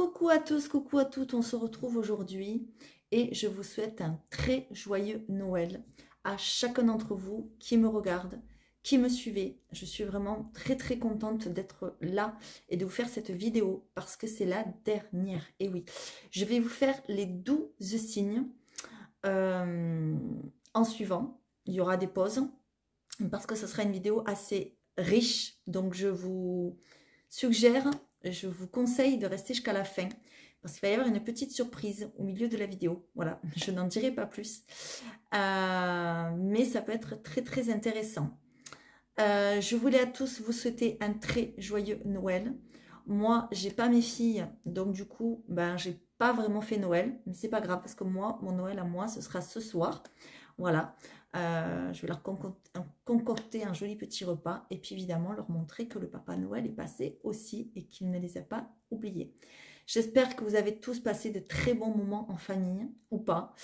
Coucou à tous, coucou à toutes, on se retrouve aujourd'hui et je vous souhaite un très joyeux Noël à chacun d'entre vous qui me regarde, qui me suivez. Je suis vraiment très contente d'être là et de vous faire cette vidéo parce que c'est la dernière. Et oui, je vais vous faire les 12 signes en suivant. Il y aura des pauses parce que ce sera une vidéo assez riche, donc je vous suggère, je vous conseille de rester jusqu'à la fin parce qu'il va y avoir une petite surprise au milieu de la vidéo. Voilà, je n'en dirai pas plus, mais ça peut être très intéressant. Je voulais à tous vous souhaiter un très joyeux Noël. Moi, j'ai pas mes filles, donc du coup, ben, j'ai pas vraiment fait Noël, mais c'est pas grave parce que moi, mon Noël à moi, ce sera ce soir. Voilà, je vais leur concocter un joli petit repas et puis évidemment leur montrer que le Papa Noël est passé aussi et qu'il ne les a pas oubliés. J'espère que vous avez tous passé de très bons moments en famille ou pas.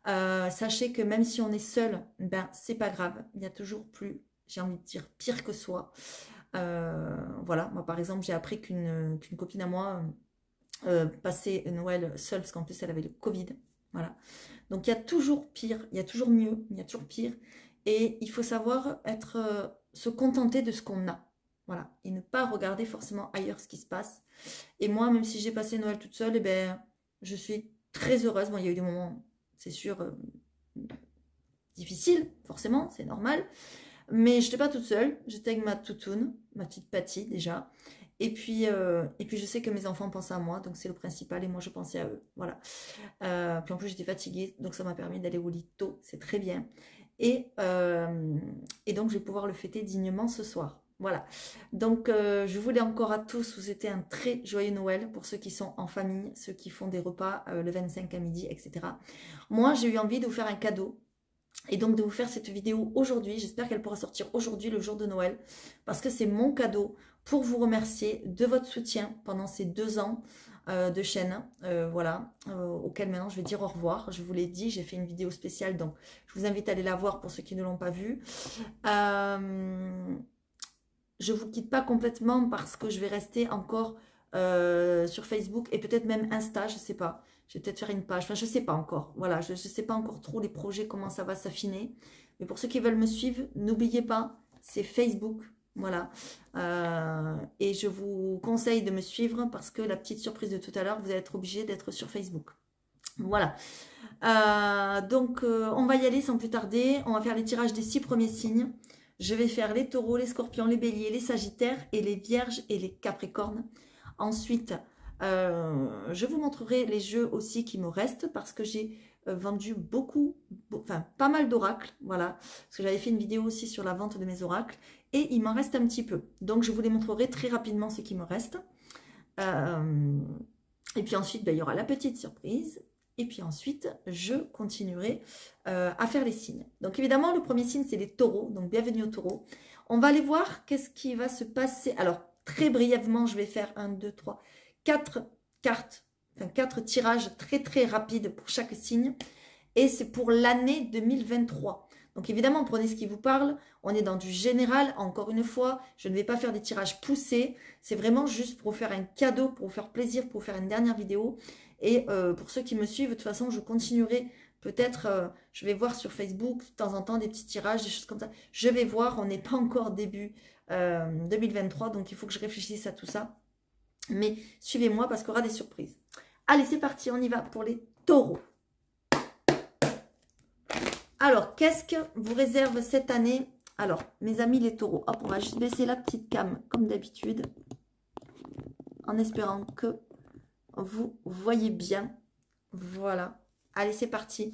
Sachez que même si on est seul, ben c'est pas grave, il y a toujours plus, j'ai envie de dire, pire que soi. Voilà, moi par exemple j'ai appris qu'une copine à moi passait Noël seule parce qu'en plus elle avait le Covid. Voilà. Donc il y a toujours pire, il y a toujours mieux, il y a toujours pire. Et il faut savoir se contenter de ce qu'on a. Voilà. Et ne pas regarder forcément ailleurs ce qui se passe. Et moi, même si j'ai passé Noël toute seule, eh ben, je suis très heureuse. Bon, il y a eu des moments, c'est sûr, difficiles, forcément, c'est normal. Mais je n'étais pas toute seule. J'étais avec ma toutoune, ma petite Patty déjà. Et puis je sais que mes enfants pensent à moi, donc c'est le principal, et moi je pensais à eux, voilà. Puis en plus j'étais fatiguée, donc ça m'a permis d'aller au lit tôt, c'est très bien. Et donc je vais pouvoir le fêter dignement ce soir, voilà. Donc je voulais encore à tous vous souhaiter un très joyeux Noël, pour ceux qui sont en famille, ceux qui font des repas le 25 à midi, etc. Moi j'ai eu envie de vous faire un cadeau, et donc de vous faire cette vidéo aujourd'hui. J'espère qu'elle pourra sortir aujourd'hui, le jour de Noël, parce que c'est mon cadeau pour vous remercier de votre soutien pendant ces 2 ans de chaîne, voilà, auquel maintenant je vais dire au revoir. Je vous l'ai dit, j'ai fait une vidéo spéciale, donc je vous invite à aller la voir pour ceux qui ne l'ont pas vue. Je ne vous quitte pas complètement parce que je vais rester encore sur Facebook et peut-être même Insta, je ne sais pas. Je vais peut-être faire une page, enfin je ne sais pas encore. Voilà, je ne sais pas encore trop les projets, comment ça va s'affiner. Mais pour ceux qui veulent me suivre, n'oubliez pas, c'est Facebook. Voilà. Et je vous conseille de me suivre parce que la petite surprise de tout à l'heure, vous allez être obligé d'être sur Facebook. Voilà. Donc, on va y aller sans plus tarder. On va faire les tirages des 6 premiers signes. Je vais faire les taureaux, les scorpions, les béliers, les sagittaires et les vierges et les capricornes. Ensuite, je vous montrerai les jeux aussi qui me restent parce que j'ai vendu pas mal d'oracles. Voilà, parce que j'avais fait une vidéo aussi sur la vente de mes oracles et il m'en reste un petit peu. Donc, je vous les montrerai très rapidement ce qui me reste. Et puis ensuite, ben, il y aura la petite surprise. Et puis ensuite, je continuerai à faire les signes. Donc évidemment, le premier signe, c'est les taureaux. Donc bienvenue aux taureaux. On va aller voir qu'est-ce qui va se passer. Alors, très brièvement, je vais faire 1, 2, 3, 4 cartes. Enfin, 4 tirages très rapides pour chaque signe. Et c'est pour l'année 2023. Donc évidemment, prenez ce qui vous parle. On est dans du général. Encore une fois, je ne vais pas faire des tirages poussés. C'est vraiment juste pour vous faire un cadeau, pour vous faire plaisir, pour vous faire une dernière vidéo. Et pour ceux qui me suivent, de toute façon, je continuerai. Peut-être, je vais voir sur Facebook, de temps en temps, des petits tirages, des choses comme ça. Je vais voir, on n'est pas encore début 2023, donc il faut que je réfléchisse à tout ça. Mais suivez-moi parce qu'il y aura des surprises. Allez, c'est parti, on y va pour les taureaux. Alors, qu'est-ce que vous réserve cette année? Alors, mes amis les taureaux, hop, on va juste baisser la petite cam comme d'habitude, en espérant que vous voyez bien. Voilà. Allez, c'est parti.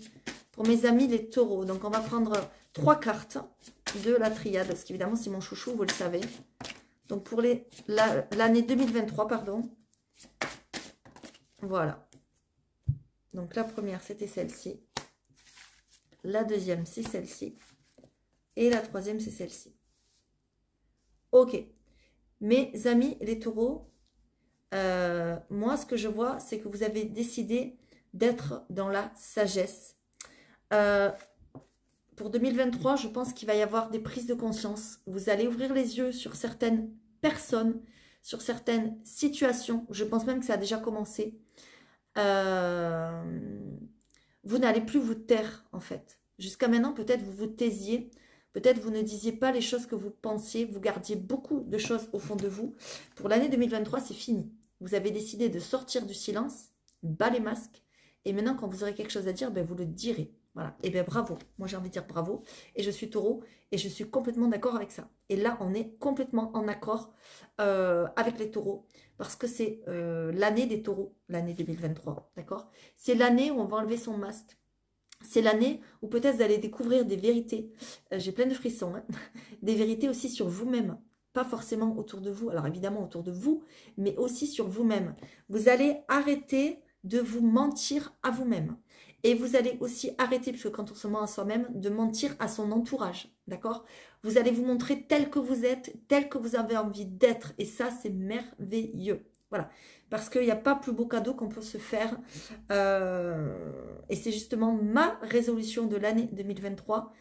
Pour mes amis les taureaux. Donc, on va prendre 3 cartes de la triade. Parce qu'évidemment, c'est mon chouchou, vous le savez. Donc, pour l'année 2023, pardon. Voilà. Donc, la première, c'était celle-ci. La deuxième, c'est celle-ci. Et la troisième, c'est celle-ci. Ok. Mes amis les taureaux, moi, ce que je vois, c'est que vous avez décidé d'être dans la sagesse. Pour 2023, je pense qu'il va y avoir des prises de conscience. Vous allez ouvrir les yeux sur certaines personnes, sur certaines situations. Je pense même que ça a déjà commencé. Vous n'allez plus vous taire, en fait. Jusqu'à maintenant, peut-être vous vous taisiez. Peut-être vous ne disiez pas les choses que vous pensiez. Vous gardiez beaucoup de choses au fond de vous. Pour l'année 2023, c'est fini. Vous avez décidé de sortir du silence, bas les masques. Et maintenant, quand vous aurez quelque chose à dire, ben, vous le direz. Voilà. Et bien, bravo. Moi, j'ai envie de dire bravo. Et je suis taureau. Et je suis complètement d'accord avec ça. Et là, on est complètement en accord avec les taureaux. Parce que c'est l'année des taureaux, l'année 2023. D'accord? C'est l'année où on va enlever son masque. C'est l'année où peut-être vous allez découvrir des vérités. J'ai plein de frissons. Hein. Des vérités aussi sur vous-même. Pas forcément autour de vous. Alors évidemment autour de vous, mais aussi sur vous-même. Vous allez arrêter de vous mentir à vous-même. Et vous allez aussi arrêter, parce que quand on se ment à soi-même, de mentir à son entourage. D'accord? Vous allez vous montrer tel que vous êtes, tel que vous avez envie d'être. Et ça, c'est merveilleux. Voilà. Parce qu'il n'y a pas plus beau cadeau qu'on peut se faire. Et c'est justement ma résolution de l'année 2023.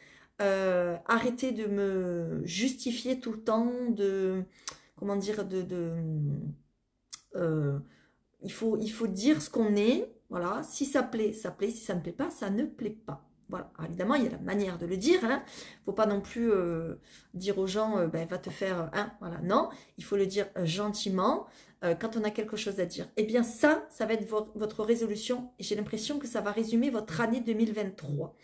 Arrêtez de me justifier tout le temps, comment dire, il faut dire ce qu'on est. Voilà, si ça plaît, ça plaît. Si ça ne plaît pas, ça ne plaît pas. Voilà. Alors, évidemment, il y a la manière de le dire. Il ne faut pas non plus dire aux gens, ben, va te faire... voilà. Non, il faut le dire gentiment quand on a quelque chose à dire. Eh bien, ça va être votre résolution. Et j'ai l'impression que ça va résumer votre année 2023.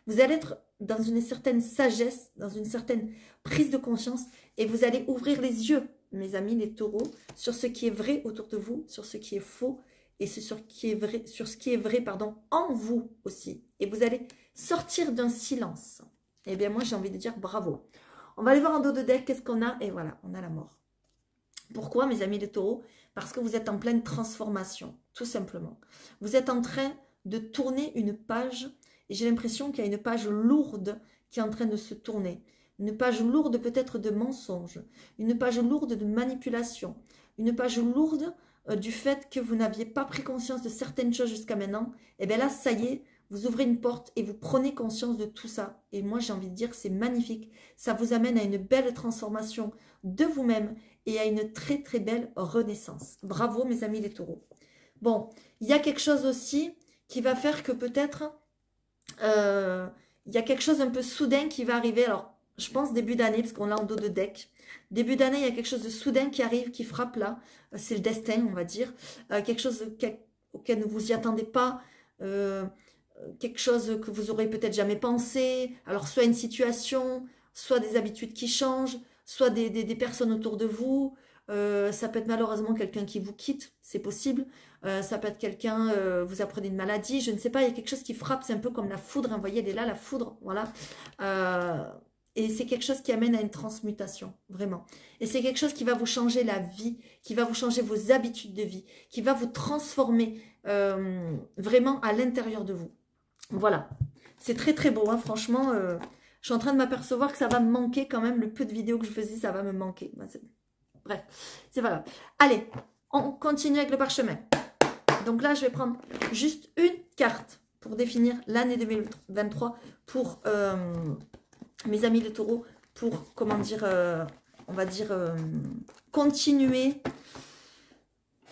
Vous allez être dans une certaine sagesse, dans une certaine prise de conscience. Et vous allez ouvrir les yeux, mes amis, les taureaux, sur ce qui est vrai autour de vous, sur ce qui est faux. Et sur ce qui est vrai, pardon, en vous aussi. Et vous allez sortir d'un silence. Eh bien, moi, j'ai envie de dire bravo. On va aller voir en dos de deck, qu'est-ce qu'on a? Et voilà, on a la mort. Pourquoi, mes amis les taureaux? Parce que vous êtes en pleine transformation, tout simplement. Vous êtes en train de tourner une page. Et j'ai l'impression qu'il y a une page lourde qui est en train de se tourner. Une page lourde peut-être de mensonges. Une page lourde de manipulation. Une page lourde du fait que vous n'aviez pas pris conscience de certaines choses jusqu'à maintenant, et bien là, ça y est, vous ouvrez une porte et vous prenez conscience de tout ça. Et moi, j'ai envie de dire, c'est magnifique. Ça vous amène à une belle transformation de vous-même et à une très, très belle renaissance. Bravo, mes amis les taureaux. Bon, il y a quelque chose aussi qui va faire que peut-être, il y a quelque chose un peu soudain qui va arriver. Alors, je pense début d'année, parce qu'on l'a en dos de deck. Début d'année, il y a quelque chose de soudain qui arrive, qui frappe là. C'est le destin, on va dire. Quelque chose auquel ne vous y attendez pas. Quelque chose que vous aurez peut-être jamais pensé. Alors, soit une situation, soit des habitudes qui changent, soit des personnes autour de vous. Ça peut être malheureusement quelqu'un qui vous quitte, c'est possible. Ça peut être quelqu'un, vous apprenez une maladie, je ne sais pas, il y a quelque chose qui frappe, c'est un peu comme la foudre, hein, vous voyez, elle est là, la foudre, voilà. Et c'est quelque chose qui amène à une transmutation, vraiment. Et c'est quelque chose qui va vous changer la vie, qui va vous changer vos habitudes de vie, qui va vous transformer vraiment à l'intérieur de vous. Voilà. C'est très très beau, hein, franchement. Je suis en train de m'apercevoir que ça va me manquer quand même. Le peu de vidéos que je faisais, ça va me manquer. Bref, c'est pas grave. Allez, on continue avec le parchemin. Donc là, je vais prendre juste une carte pour définir l'année 2023 pour... mes amis les taureaux, pour, comment dire, on va dire, continuer.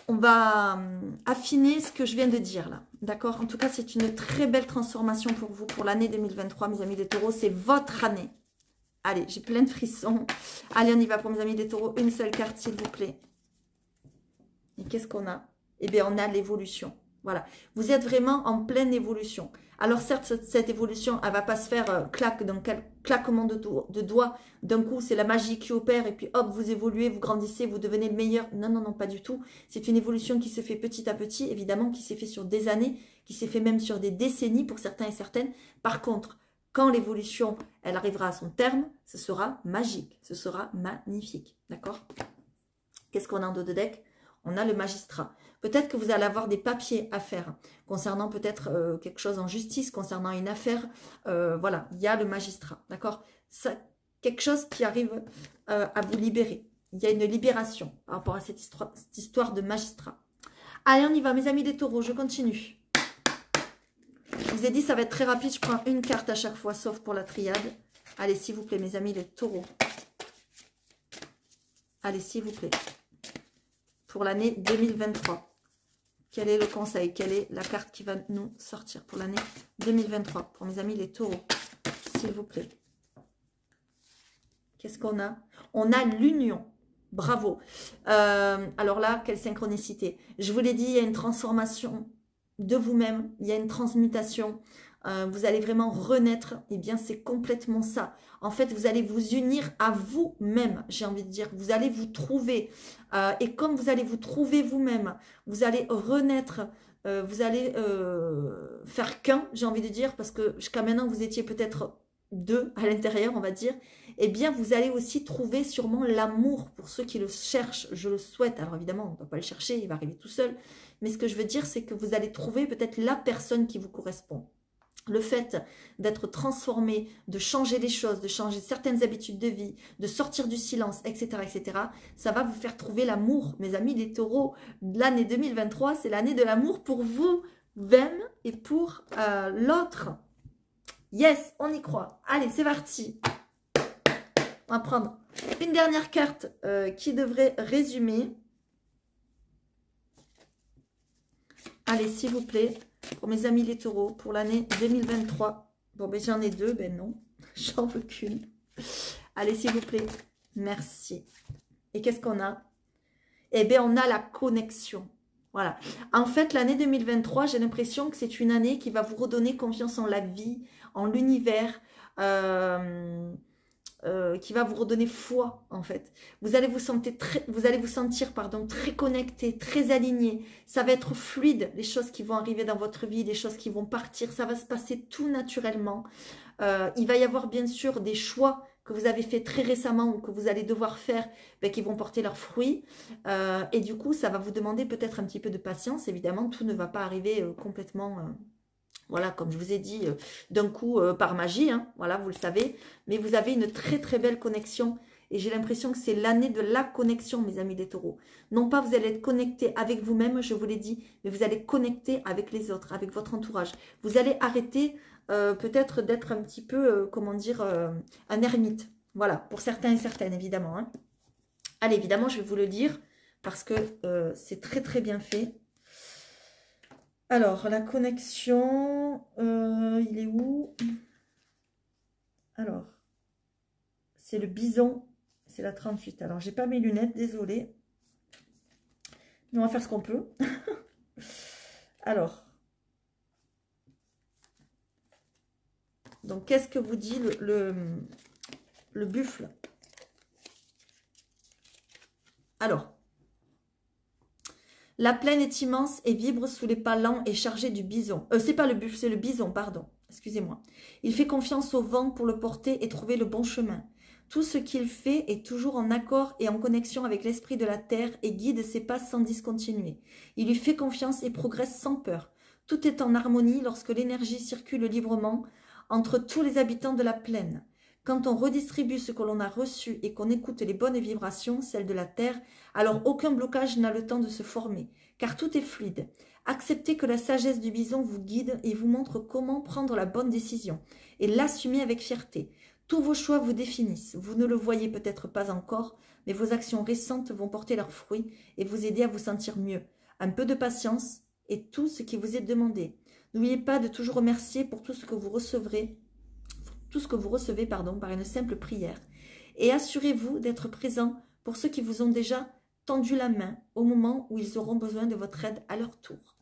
On va affiner ce que je viens de dire là. D'accord? En tout cas, c'est une très belle transformation pour vous, pour l'année 2023, mes amis les taureaux. C'est votre année. Allez, j'ai plein de frissons. Allez, on y va pour mes amis les taureaux. Une seule carte, s'il vous plaît. Et qu'est-ce qu'on a? Eh bien, on a l'évolution. Voilà. Vous êtes vraiment en pleine évolution. Alors certes, cette évolution, elle ne va pas se faire claquement de doigts. D'un coup, c'est la magie qui opère et puis hop, vous évoluez, vous grandissez, vous devenez le meilleur. Non, non, non, pas du tout. C'est une évolution qui se fait petit à petit, évidemment, qui s'est fait sur des années, qui s'est fait même sur des décennies pour certains et certaines. Par contre, quand l'évolution, elle arrivera à son terme, ce sera magique, ce sera magnifique. D'accord? Qu'est-ce qu'on a en dos de deck? On a le magistrat. Peut-être que vous allez avoir des papiers à faire concernant peut-être quelque chose en justice, concernant une affaire. Voilà, il y a le magistrat, d'accord? Quelque chose qui arrive à vous libérer. Il y a une libération par rapport à cette histoire de magistrat. Allez, on y va, mes amis des taureaux, je continue. Je vous ai dit, ça va être très rapide. Je prends une carte à chaque fois, sauf pour la triade. Allez, s'il vous plaît, mes amis les taureaux. Allez, s'il vous plaît. pour l'année 2023. Quel est le conseil? Quelle est la carte qui va nous sortir pour l'année 2023? Pour mes amis les taureaux, s'il vous plaît. Qu'est-ce qu'on a? On a l'union. Bravo. Alors là, quelle synchronicité. Je vous l'ai dit, il y a une transformation de vous-même. Il y a une transmutation. Vous allez vraiment renaître. Eh bien, c'est complètement ça. En fait, vous allez vous unir à vous-même, j'ai envie de dire. Vous allez vous trouver. Et comme vous allez vous trouver vous-même, vous allez renaître. Vous allez faire qu'un, j'ai envie de dire, parce que jusqu'à maintenant, vous étiez peut-être deux à l'intérieur, on va dire. Eh bien, vous allez aussi trouver sûrement l'amour pour ceux qui le cherchent. Je le souhaite. Alors évidemment, on ne doit pas le chercher, il va arriver tout seul. Mais ce que je veux dire, c'est que vous allez trouver peut-être la personne qui vous correspond. Le fait d'être transformé, de changer les choses, de changer certaines habitudes de vie, de sortir du silence, etc., etc., ça va vous faire trouver l'amour. Mes amis, les taureaux, l'année 2023, c'est l'année de l'amour pour vous-même et pour l'autre. Yes, on y croit. Allez, c'est parti. On va prendre une dernière carte qui devrait résumer. Allez, s'il vous plaît, pour mes amis les taureaux, pour l'année 2023. Bon, ben j'en ai deux, ben non, j'en veux qu'une. Allez, s'il vous plaît, merci. Et qu'est-ce qu'on a? Eh bien, on a la connexion. Voilà. En fait, l'année 2023, j'ai l'impression que c'est une année qui va vous redonner confiance en la vie, en l'univers, qui va vous redonner foi, en fait. Vous allez vous sentir très connecté, très aligné. Ça va être fluide, les choses qui vont arriver dans votre vie, les choses qui vont partir. Ça va se passer tout naturellement. Il va y avoir bien sûr des choix que vous avez fait très récemment ou que vous allez devoir faire, ben, qui vont porter leurs fruits. Et du coup, ça va vous demander peut-être un petit peu de patience. Évidemment, tout ne va pas arriver complètement... voilà, comme je vous ai dit, d'un coup, par magie, hein, voilà, vous le savez. Mais vous avez une très très belle connexion. Et j'ai l'impression que c'est l'année de la connexion, mes amis les taureaux. Non pas vous allez être connecté avec vous-même, je vous l'ai dit, mais vous allez connecter avec les autres, avec votre entourage. Vous allez arrêter peut-être d'être un petit peu, comment dire, un ermite. Voilà, pour certains et certaines, évidemment. Hein. Allez, évidemment, je vais vous le dire, parce que c'est très très bien fait. Alors, la connexion, il est où? Alors, c'est le bison, c'est la 38. Alors, j'ai pas mes lunettes, désolée. Mais on va faire ce qu'on peut. Alors, donc, qu'est-ce que vous dit le buffle? Alors, la plaine est immense et vibre sous les pas lents et chargés du bison. C'est pas le buffle, c'est le bison, pardon. Excusez-moi. Il fait confiance au vent pour le porter et trouver le bon chemin. Tout ce qu'il fait est toujours en accord et en connexion avec l'esprit de la terre et guide ses pas sans discontinuer. Il lui fait confiance et progresse sans peur. Tout est en harmonie lorsque l'énergie circule librement entre tous les habitants de la plaine. Quand on redistribue ce que l'on a reçu et qu'on écoute les bonnes vibrations, celles de la terre, alors aucun blocage n'a le temps de se former, car tout est fluide. Acceptez que la sagesse du bison vous guide et vous montre comment prendre la bonne décision, et l'assumer avec fierté. Tous vos choix vous définissent, vous ne le voyez peut-être pas encore, mais vos actions récentes vont porter leurs fruits et vous aider à vous sentir mieux. Un peu de patience et tout ce qui vous est demandé. N'oubliez pas de toujours remercier pour tout ce que vous recevrez, par une simple prière. Et assurez-vous d'être présent pour ceux qui vous ont déjà tendu la main au moment où ils auront besoin de votre aide à leur tour.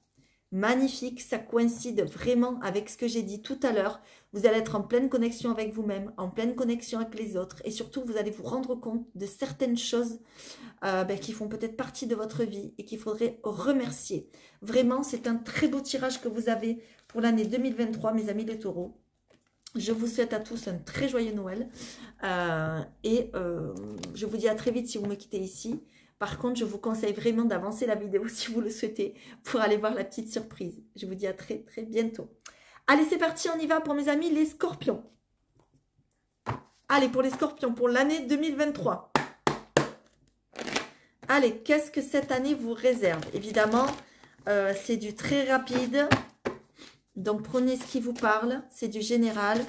Magnifique, ça coïncide vraiment avec ce que j'ai dit tout à l'heure. Vous allez être en pleine connexion avec vous-même, en pleine connexion avec les autres. Et surtout, vous allez vous rendre compte de certaines choses qui font peut-être partie de votre vie et qu'il faudrait remercier. Vraiment, c'est un très beau tirage que vous avez pour l'année 2023, mes amis les taureaux. Je vous souhaite à tous un très joyeux Noël je vous dis à très vite si vous me quittez ici. Par contre, je vous conseille vraiment d'avancer la vidéo si vous le souhaitez pour aller voir la petite surprise. Je vous dis à très très bientôt. Allez, c'est parti, on y va pour mes amis les scorpions. Allez, pour les scorpions, pour l'année 2023. Allez, qu'est-ce que cette année vous réserve? Évidemment, c'est du très rapide. Donc, prenez ce qui vous parle. C'est du général.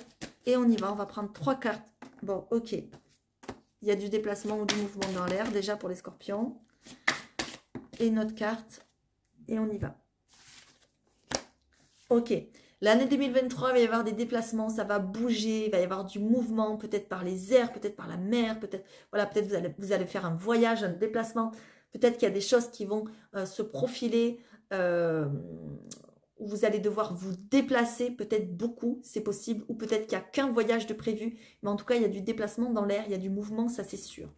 Et on y va. On va prendre 3 cartes. Bon, ok. Il y a du déplacement ou du mouvement dans l'air, déjà pour les scorpions. et une autre carte. Et on y va. Ok. L'année 2023, il va y avoir des déplacements, ça va bouger, il va y avoir du mouvement, peut-être par les airs, peut-être par la mer, peut-être voilà, peut-être vous allez faire un voyage, un déplacement. Peut-être qu'il y a des choses qui vont se profiler, où vous allez devoir vous déplacer, peut-être beaucoup, c'est possible, ou peut-être qu'il n'y a qu'un voyage de prévu. Mais en tout cas, il y a du déplacement dans l'air, il y a du mouvement, ça c'est sûr.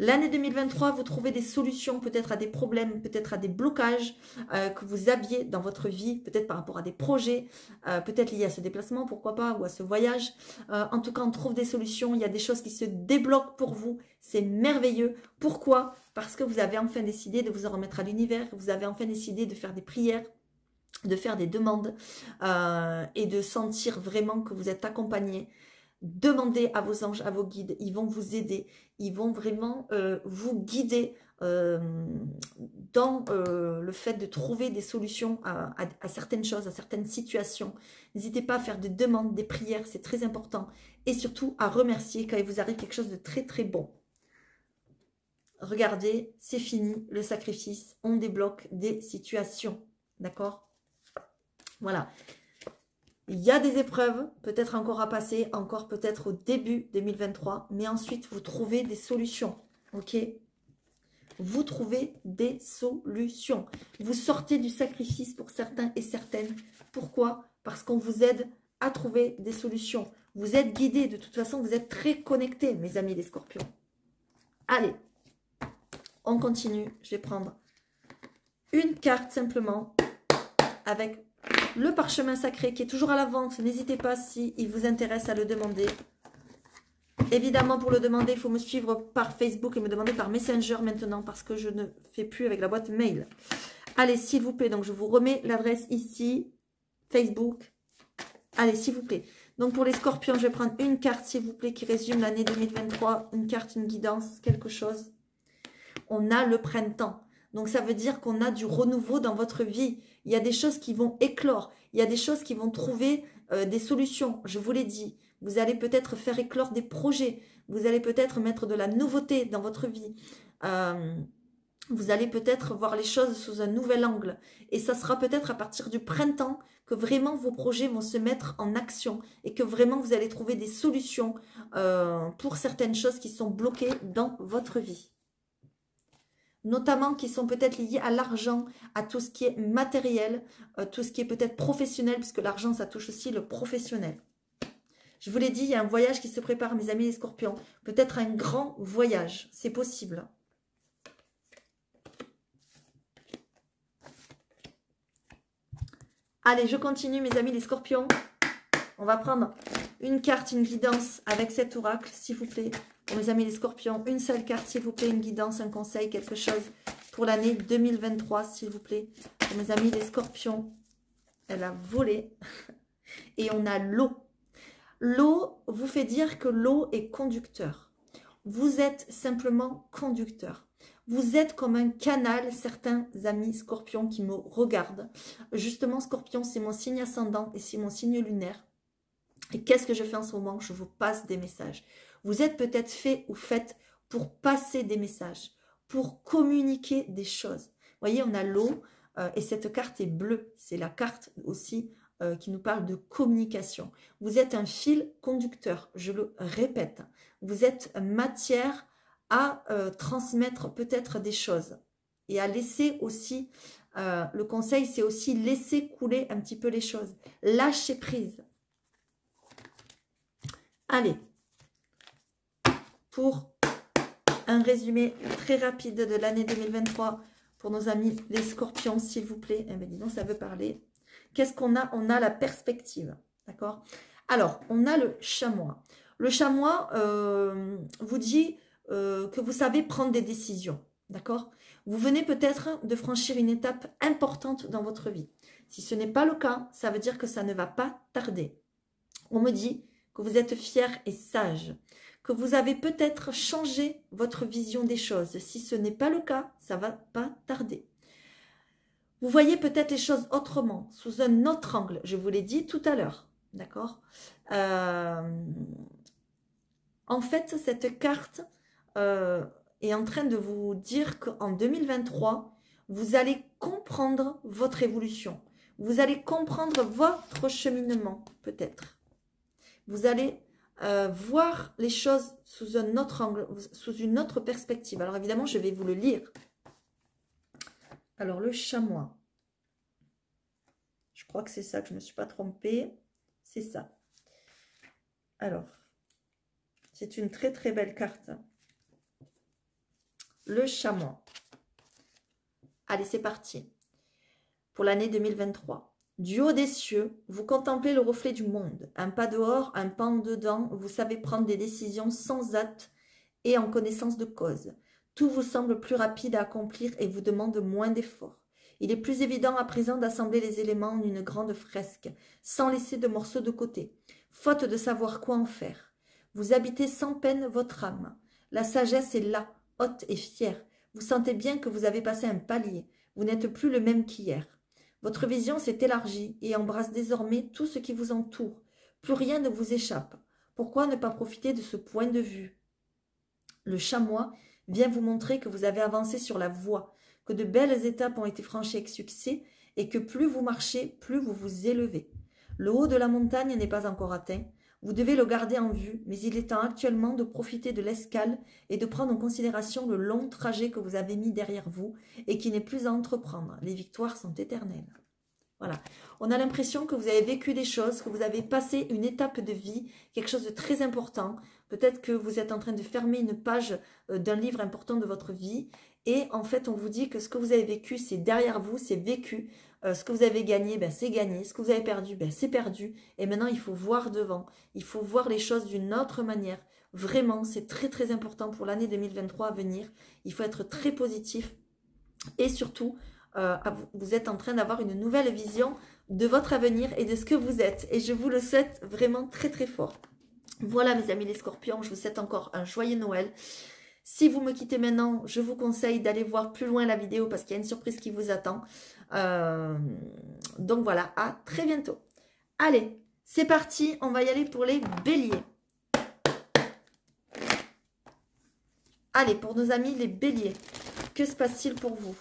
L'année 2023, vous trouvez des solutions peut-être à des problèmes, peut-être à des blocages que vous aviez dans votre vie, peut-être par rapport à des projets, peut-être liés à ce déplacement, pourquoi pas, ou à ce voyage. En tout cas, on trouve des solutions, il y a des choses qui se débloquent pour vous, c'est merveilleux. Pourquoi? Parce que vous avez enfin décidé de vous en remettre à l'univers, vous avez enfin décidé de faire des prières, de faire des demandes et de sentir vraiment que vous êtes accompagné. Demandez à vos anges, à vos guides, ils vont vous aider, ils vont vraiment vous guider dans le fait de trouver des solutions à certaines choses, à certaines situations. N'hésitez pas à faire des demandes, des prières, c'est très important. Et surtout à remercier quand il vous arrive quelque chose de très très bon. Regardez, c'est fini, le sacrifice, on débloque des situations. D'accord? Voilà. Il y a des épreuves, peut-être encore à passer, encore peut-être au début 2023, mais ensuite vous trouvez des solutions, ok? Vous trouvez des solutions. Vous sortez du sacrifice pour certains et certaines. Pourquoi? Parce qu'on vous aide à trouver des solutions. Vous êtes guidés, de toute façon, vous êtes très connectés, mes amis les scorpions. Allez, on continue. Je vais prendre une carte simplement avec le parchemin sacré qui est toujours à la vente. N'hésitez pas si il vous intéresse à le demander. Évidemment, pour le demander, il faut me suivre par Facebook et me demander par Messenger maintenant parce que je ne fais plus avec la boîte mail. Allez, s'il vous plaît. Donc, je vous remets l'adresse ici. Facebook. Allez, s'il vous plaît. Donc, pour les scorpions, je vais prendre une carte, s'il vous plaît, qui résume l'année 2023. Une carte, une guidance, quelque chose. On a le printemps. Donc, ça veut dire qu'on a du renouveau dans votre vie. Il y a des choses qui vont éclore. Il y a des choses qui vont trouver des solutions. Je vous l'ai dit. Vous allez peut-être faire éclore des projets. Vous allez peut-être mettre de la nouveauté dans votre vie. Vous allez peut-être voir les choses sous un nouvel angle. Et ça sera peut-être à partir du printemps que vraiment vos projets vont se mettre en action. Et que vraiment vous allez trouver des solutions pour certaines choses qui sont bloquées dans votre vie. Notamment qui sont peut-être liés à l'argent, à tout ce qui est matériel, tout ce qui est peut-être professionnel, puisque l'argent, ça touche aussi le professionnel. Je vous l'ai dit, il y a un voyage qui se prépare, mes amis les scorpions. Peut-être un grand voyage, c'est possible. Allez, je continue, mes amis les scorpions. On va prendre une carte, une guidance avec cet oracle, s'il vous plaît. Pour mes amis les scorpions, une seule carte, s'il vous plaît, une guidance, un conseil, quelque chose pour l'année 2023, s'il vous plaît. Pour mes amis les scorpions, elle a volé. Et on a l'eau. L'eau vous fait dire que l'eau est conducteur. Vous êtes simplement conducteur. Vous êtes comme un canal, certains amis scorpions qui me regardent. Justement, scorpion, c'est mon signe ascendant et c'est mon signe lunaire. Et qu'est-ce que je fais en ce moment? Je vous passe des messages. Vous êtes peut-être fait ou faite pour passer des messages, pour communiquer des choses. Vous voyez, on a l'eau et cette carte est bleue. C'est la carte aussi qui nous parle de communication. Vous êtes un fil conducteur, je le répète. Vous êtes matière à transmettre peut-être des choses et à laisser aussi, le conseil c'est aussi laisser couler un petit peu les choses. Lâcher prise. Allez, pour un résumé très rapide de l'année 2023 pour nos amis les scorpions, s'il vous plaît. Eh bien, dis donc, ça veut parler. Qu'est-ce qu'on a? On a la perspective, d'accord? Alors, on a le chamois. Le chamois vous dit que vous savez prendre des décisions, d'accord? Vous venez peut-être de franchir une étape importante dans votre vie. Si ce n'est pas le cas, ça veut dire que ça ne va pas tarder. On me dit que vous êtes fier et sage, que vous avez peut-être changé votre vision des choses. Si ce n'est pas le cas, ça ne va pas tarder. Vous voyez peut-être les choses autrement, sous un autre angle. Je vous l'ai dit tout à l'heure, d'accord? En fait, cette carte est en train de vous dire qu'en 2023, vous allez comprendre votre évolution. Vous allez comprendre votre cheminement, peut-être. Vous allez voir les choses sous un autre angle, sous une autre perspective. Alors évidemment, je vais vous le lire. Alors, le chamois. Je crois que c'est ça, que je ne me suis pas trompée. C'est ça. Alors, c'est une très très belle carte. Le chamois. Allez, c'est parti. Pour l'année 2023. Du haut des cieux, vous contemplez le reflet du monde. Un pas dehors, un pas en dedans. Vous savez prendre des décisions sans hâte et en connaissance de cause. Tout vous semble plus rapide à accomplir et vous demande moins d'efforts. Il est plus évident à présent d'assembler les éléments en une grande fresque, sans laisser de morceaux de côté, faute de savoir quoi en faire. Vous habitez sans peine votre âme. La sagesse est là, haute et fière. Vous sentez bien que vous avez passé un palier. Vous n'êtes plus le même qu'hier. Votre vision s'est élargie et embrasse désormais tout ce qui vous entoure. Plus rien ne vous échappe. Pourquoi ne pas profiter de ce point de vue? Le chamois vient vous montrer que vous avez avancé sur la voie, que de belles étapes ont été franchies avec succès et que plus vous marchez, plus vous vous élevez. Le haut de la montagne n'est pas encore atteint. Vous devez le garder en vue, mais il est temps actuellement de profiter de l'escale et de prendre en considération le long trajet que vous avez mis derrière vous et qui n'est plus à entreprendre. Les victoires sont éternelles. Voilà. On a l'impression que vous avez vécu des choses, que vous avez passé une étape de vie, quelque chose de très important. Peut-être que vous êtes en train de fermer une page d'un livre important de votre vie. Et en fait, on vous dit que ce que vous avez vécu, c'est derrière vous, c'est vécu. Ce que vous avez gagné, ben, c'est gagné. Ce que vous avez perdu, ben, c'est perdu. Et maintenant, il faut voir devant. Il faut voir les choses d'une autre manière. Vraiment, c'est très très important pour l'année 2023 à venir. Il faut être très positif. Et surtout, vous êtes en train d'avoir une nouvelle vision de votre avenir et de ce que vous êtes. Et je vous le souhaite vraiment très très fort. Voilà mes amis les scorpions, je vous souhaite encore un joyeux Noël. Si vous me quittez maintenant, je vous conseille d'aller voir plus loin la vidéo parce qu'il y a une surprise qui vous attend. Donc voilà, à très bientôt. Allez, c'est parti, on va y aller pour les béliers. Allez, pour nos amis les béliers, que se passe-t-il pour vous?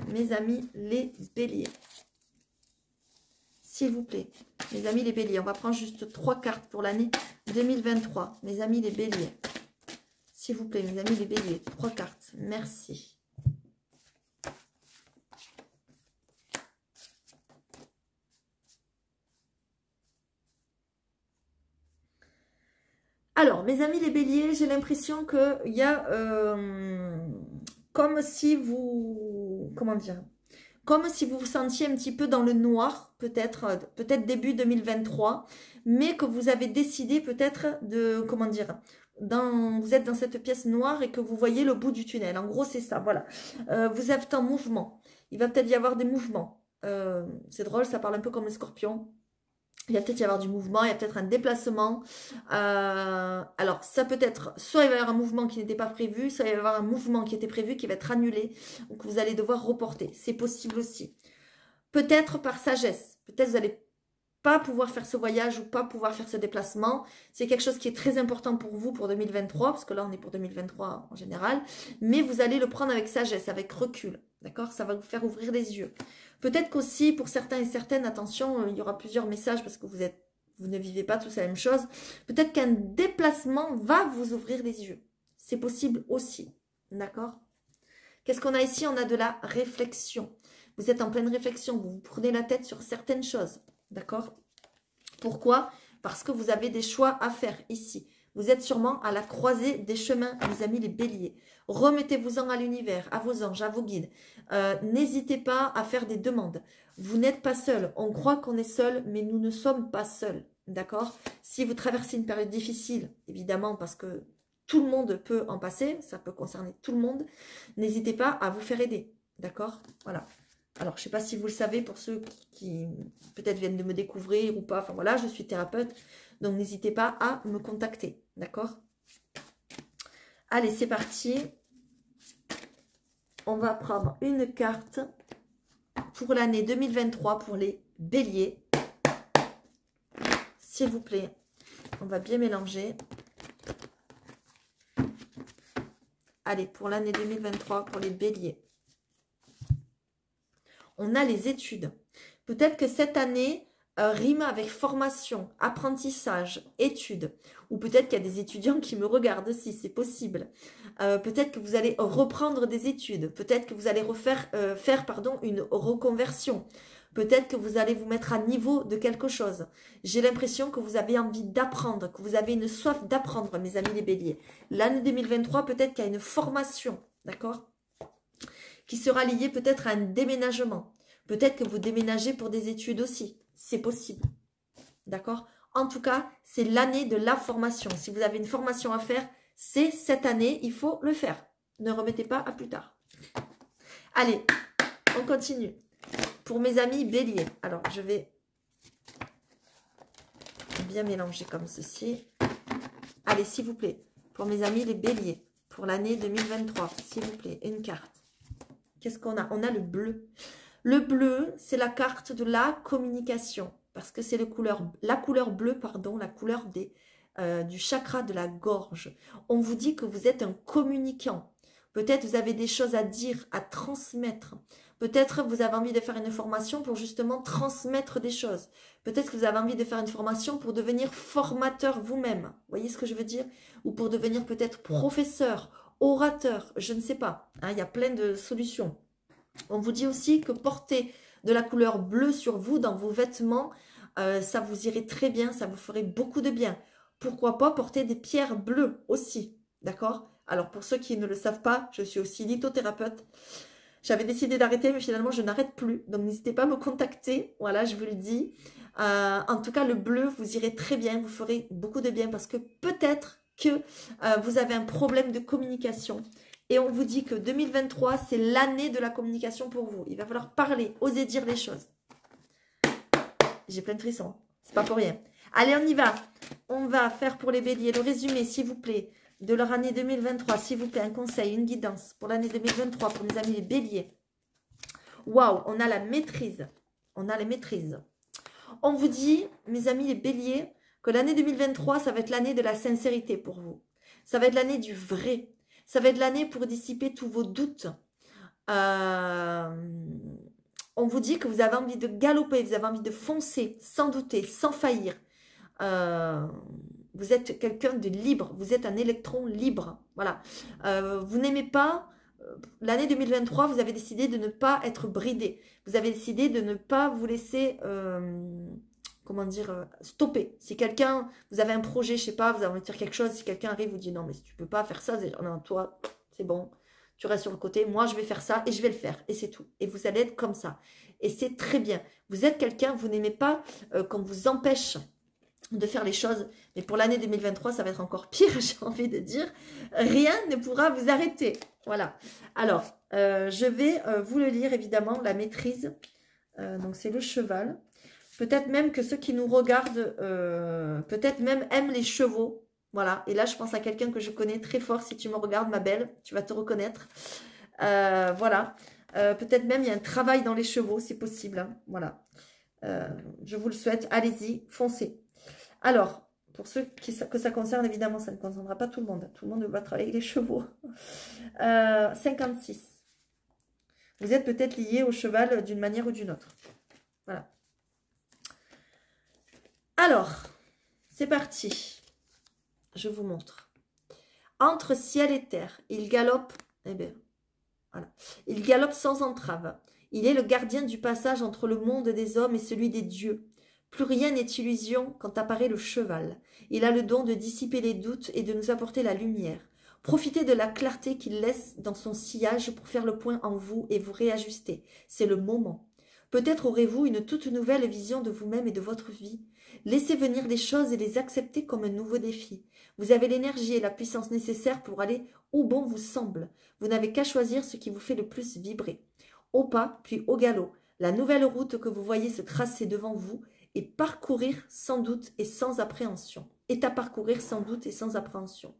Mes amis les béliers. S'il vous plaît, mes amis les béliers, on va prendre juste 3 cartes pour l'année 2023. Mes amis les béliers. S'il vous plaît, mes amis les béliers, 3 cartes. Merci. Alors, mes amis les béliers, j'ai l'impression qu'il y a comme si vous... Comment dire? Comme si vous vous sentiez un petit peu dans le noir, peut-être début 2023, mais que vous avez décidé peut-être de... Comment dire? Vous êtes dans cette pièce noire et que vous voyez le bout du tunnel. En gros, c'est ça, voilà. Vous êtes en mouvement. Il va peut-être y avoir des mouvements. C'est drôle, ça parle un peu comme le scorpion. Il va peut-être y avoir du mouvement, il y a peut-être un déplacement. Alors, ça peut être, soit il va y avoir un mouvement qui n'était pas prévu, soit il va y avoir un mouvement qui était prévu, qui va être annulé, donc vous allez devoir reporter. C'est possible aussi. Peut-être par sagesse. Peut-être vous n'allez pas pouvoir faire ce voyage ou pas pouvoir faire ce déplacement. C'est quelque chose qui est très important pour vous pour 2023, parce que là, on est pour 2023 en général. Mais vous allez le prendre avec sagesse, avec recul. D'accord? Ça va vous faire ouvrir les yeux. Peut-être qu'aussi, pour certains et certaines, attention, il y aura plusieurs messages parce que vous ne vivez pas tous la même chose. Peut-être qu'un déplacement va vous ouvrir les yeux. C'est possible aussi. D'accord? Qu'est-ce qu'on a ici? On a de la réflexion. Vous êtes en pleine réflexion. Vous vous prenez la tête sur certaines choses. D'accord? Pourquoi? Parce que vous avez des choix à faire ici. Vous êtes sûrement à la croisée des chemins, mes amis les béliers. Remettez-vous-en à l'univers, à vos anges, à vos guides. N'hésitez pas à faire des demandes. Vous n'êtes pas seul. On croit qu'on est seul, mais nous ne sommes pas seuls. D'accord? Si vous traversez une période difficile, évidemment, parce que tout le monde peut en passer, ça peut concerner tout le monde, n'hésitez pas à vous faire aider. D'accord? Voilà. Alors, je ne sais pas si vous le savez, pour ceux qui peut-être viennent de me découvrir ou pas. Enfin, voilà, je suis thérapeute. Donc, n'hésitez pas à me contacter. D'accord? Allez, c'est parti. On va prendre une carte pour l'année 2023 pour les béliers. S'il vous plaît, on va bien mélanger. Allez, pour l'année 2023 pour les béliers. on a les études. Peut-être que cette année rime avec formation, apprentissage, études. Ou peut-être qu'il y a des étudiants qui me regardent aussi, c'est possible. Peut-être que vous allez reprendre des études. Peut-être que vous allez faire une reconversion. Peut-être que vous allez vous mettre à niveau de quelque chose. J'ai l'impression que vous avez envie d'apprendre, que vous avez une soif d'apprendre, mes amis les béliers. L'année 2023, peut-être qu'il y a une formation, d'accord, qui sera liée peut-être à un déménagement. Peut-être que vous déménagez pour des études aussi. C'est possible, d'accord. En tout cas, c'est l'année de la formation. Si vous avez une formation à faire, c'est cette année, il faut le faire. Ne remettez pas à plus tard. Allez, on continue. Pour mes amis béliers, alors je vais bien mélanger comme ceci. Allez, s'il vous plaît, pour mes amis les béliers, pour l'année 2023, s'il vous plaît, une carte. Qu'est-ce qu'on a? On a le bleu. Le bleu, c'est la carte de la communication, parce que c'est la couleur bleue, pardon, la couleur du chakra de la gorge. On vous dit que vous êtes un communicant. Peut-être vous avez des choses à dire, à transmettre. Peut-être vous avez envie de faire une formation pour justement transmettre des choses. Peut-être que vous avez envie de faire une formation pour devenir formateur vous-même. Vous voyez ce que je veux dire? Ou pour devenir peut-être professeur, orateur, je ne sais pas. Hein, il y a plein de solutions. On vous dit aussi que porter de la couleur bleue sur vous dans vos vêtements, ça vous irait très bien, ça vous ferait beaucoup de bien. Pourquoi pas porter des pierres bleues aussi, d'accord? Alors pour ceux qui ne le savent pas, je suis aussi lithothérapeute. J'avais décidé d'arrêter, mais finalement je n'arrête plus. Donc n'hésitez pas à me contacter, voilà, je vous le dis. En tout cas, le bleu vous irait très bien, vous ferez beaucoup de bien parce que peut-être que vous avez un problème de communication. Et on vous dit que 2023, c'est l'année de la communication pour vous. Il va falloir parler, oser dire les choses. J'ai plein de frissons. C'est pas pour rien. Allez, on y va. On va faire pour les béliers le résumé, s'il vous plaît, de leur année 2023. S'il vous plaît, un conseil, une guidance pour l'année 2023, pour mes amis les béliers. Waouh, on a la maîtrise. On a les maîtrises. On vous dit, mes amis les béliers, que l'année 2023, ça va être l'année de la sincérité pour vous. Ça va être l'année du vrai. Ça va être l'année pour dissiper tous vos doutes. On vous dit que vous avez envie de galoper, vous avez envie de foncer, sans douter, sans faillir. Vous êtes quelqu'un de libre, vous êtes un électron libre. Voilà. Vous n'aimez pas, l'année 2023, vous avez décidé de ne pas être bridé. Vous avez décidé de ne pas vous laisser... comment dire, stopper. Si quelqu'un, vous avez un projet, je sais pas, vous avez envie de faire quelque chose, si quelqu'un arrive, vous dit non, mais si tu peux pas faire ça, non, toi, c'est bon, tu restes sur le côté, moi je vais faire ça et je vais le faire, et c'est tout. Et vous allez être comme ça. Et c'est très bien. Vous êtes quelqu'un, vous n'aimez pas qu'on vous empêche de faire les choses, mais pour l'année 2023, ça va être encore pire, j'ai envie de dire. Rien ne pourra vous arrêter. Voilà. Alors, je vais vous le lire, évidemment, la maîtrise. Donc, c'est le cheval. Peut-être même que ceux qui nous regardent, peut-être même aiment les chevaux. Voilà. Et là, je pense à quelqu'un que je connais très fort. Si tu me regardes, ma belle, tu vas te reconnaître. Voilà. Peut-être même il y a un travail dans les chevaux. C'est possible. Hein. Voilà. Je vous le souhaite. Allez-y, foncez. Alors, pour ceux que ça concerne, évidemment, ça ne concernera pas tout le monde. Tout le monde va travailler avec les chevaux. 56. Vous êtes peut-être lié au cheval d'une manière ou d'une autre. Voilà. Alors, c'est parti. Je vous montre. Entre ciel et terre, il galope. Eh bien, voilà. Il galope sans entrave. Il est le gardien du passage entre le monde des hommes et celui des dieux. Plus rien n'est illusion quand apparaît le cheval. Il a le don de dissiper les doutes et de nous apporter la lumière. Profitez de la clarté qu'il laisse dans son sillage pour faire le point en vous et vous réajuster. C'est le moment. Peut-être aurez-vous une toute nouvelle vision de vous-même et de votre vie. Laissez venir les choses et les accepter comme un nouveau défi. Vous avez l'énergie et la puissance nécessaires pour aller où bon vous semble. Vous n'avez qu'à choisir ce qui vous fait le plus vibrer. Au pas, puis au galop, la nouvelle route que vous voyez se tracer devant vous et parcourir sans doute et sans appréhension. Est à parcourir sans doute et sans appréhension.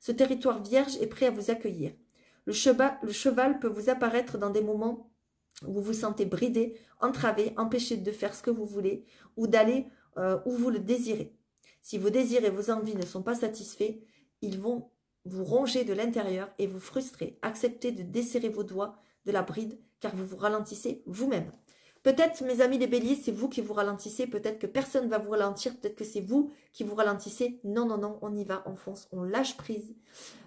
Ce territoire vierge est prêt à vous accueillir. Le cheval peut vous apparaître dans des moments où vous vous sentez bridé, entravé, empêché de faire ce que vous voulez ou d'aller où vous le désirez. Si vos désirs et vos envies ne sont pas satisfaits, ils vont vous ronger de l'intérieur et vous frustrer. Acceptez de desserrer vos doigts, de la bride, car vous vous ralentissez vous-même. Peut-être, mes amis les béliers, c'est vous qui vous ralentissez. Peut-être que personne ne va vous ralentir. Peut-être que c'est vous qui vous ralentissez. Non, non, non, on y va, on fonce, on lâche prise.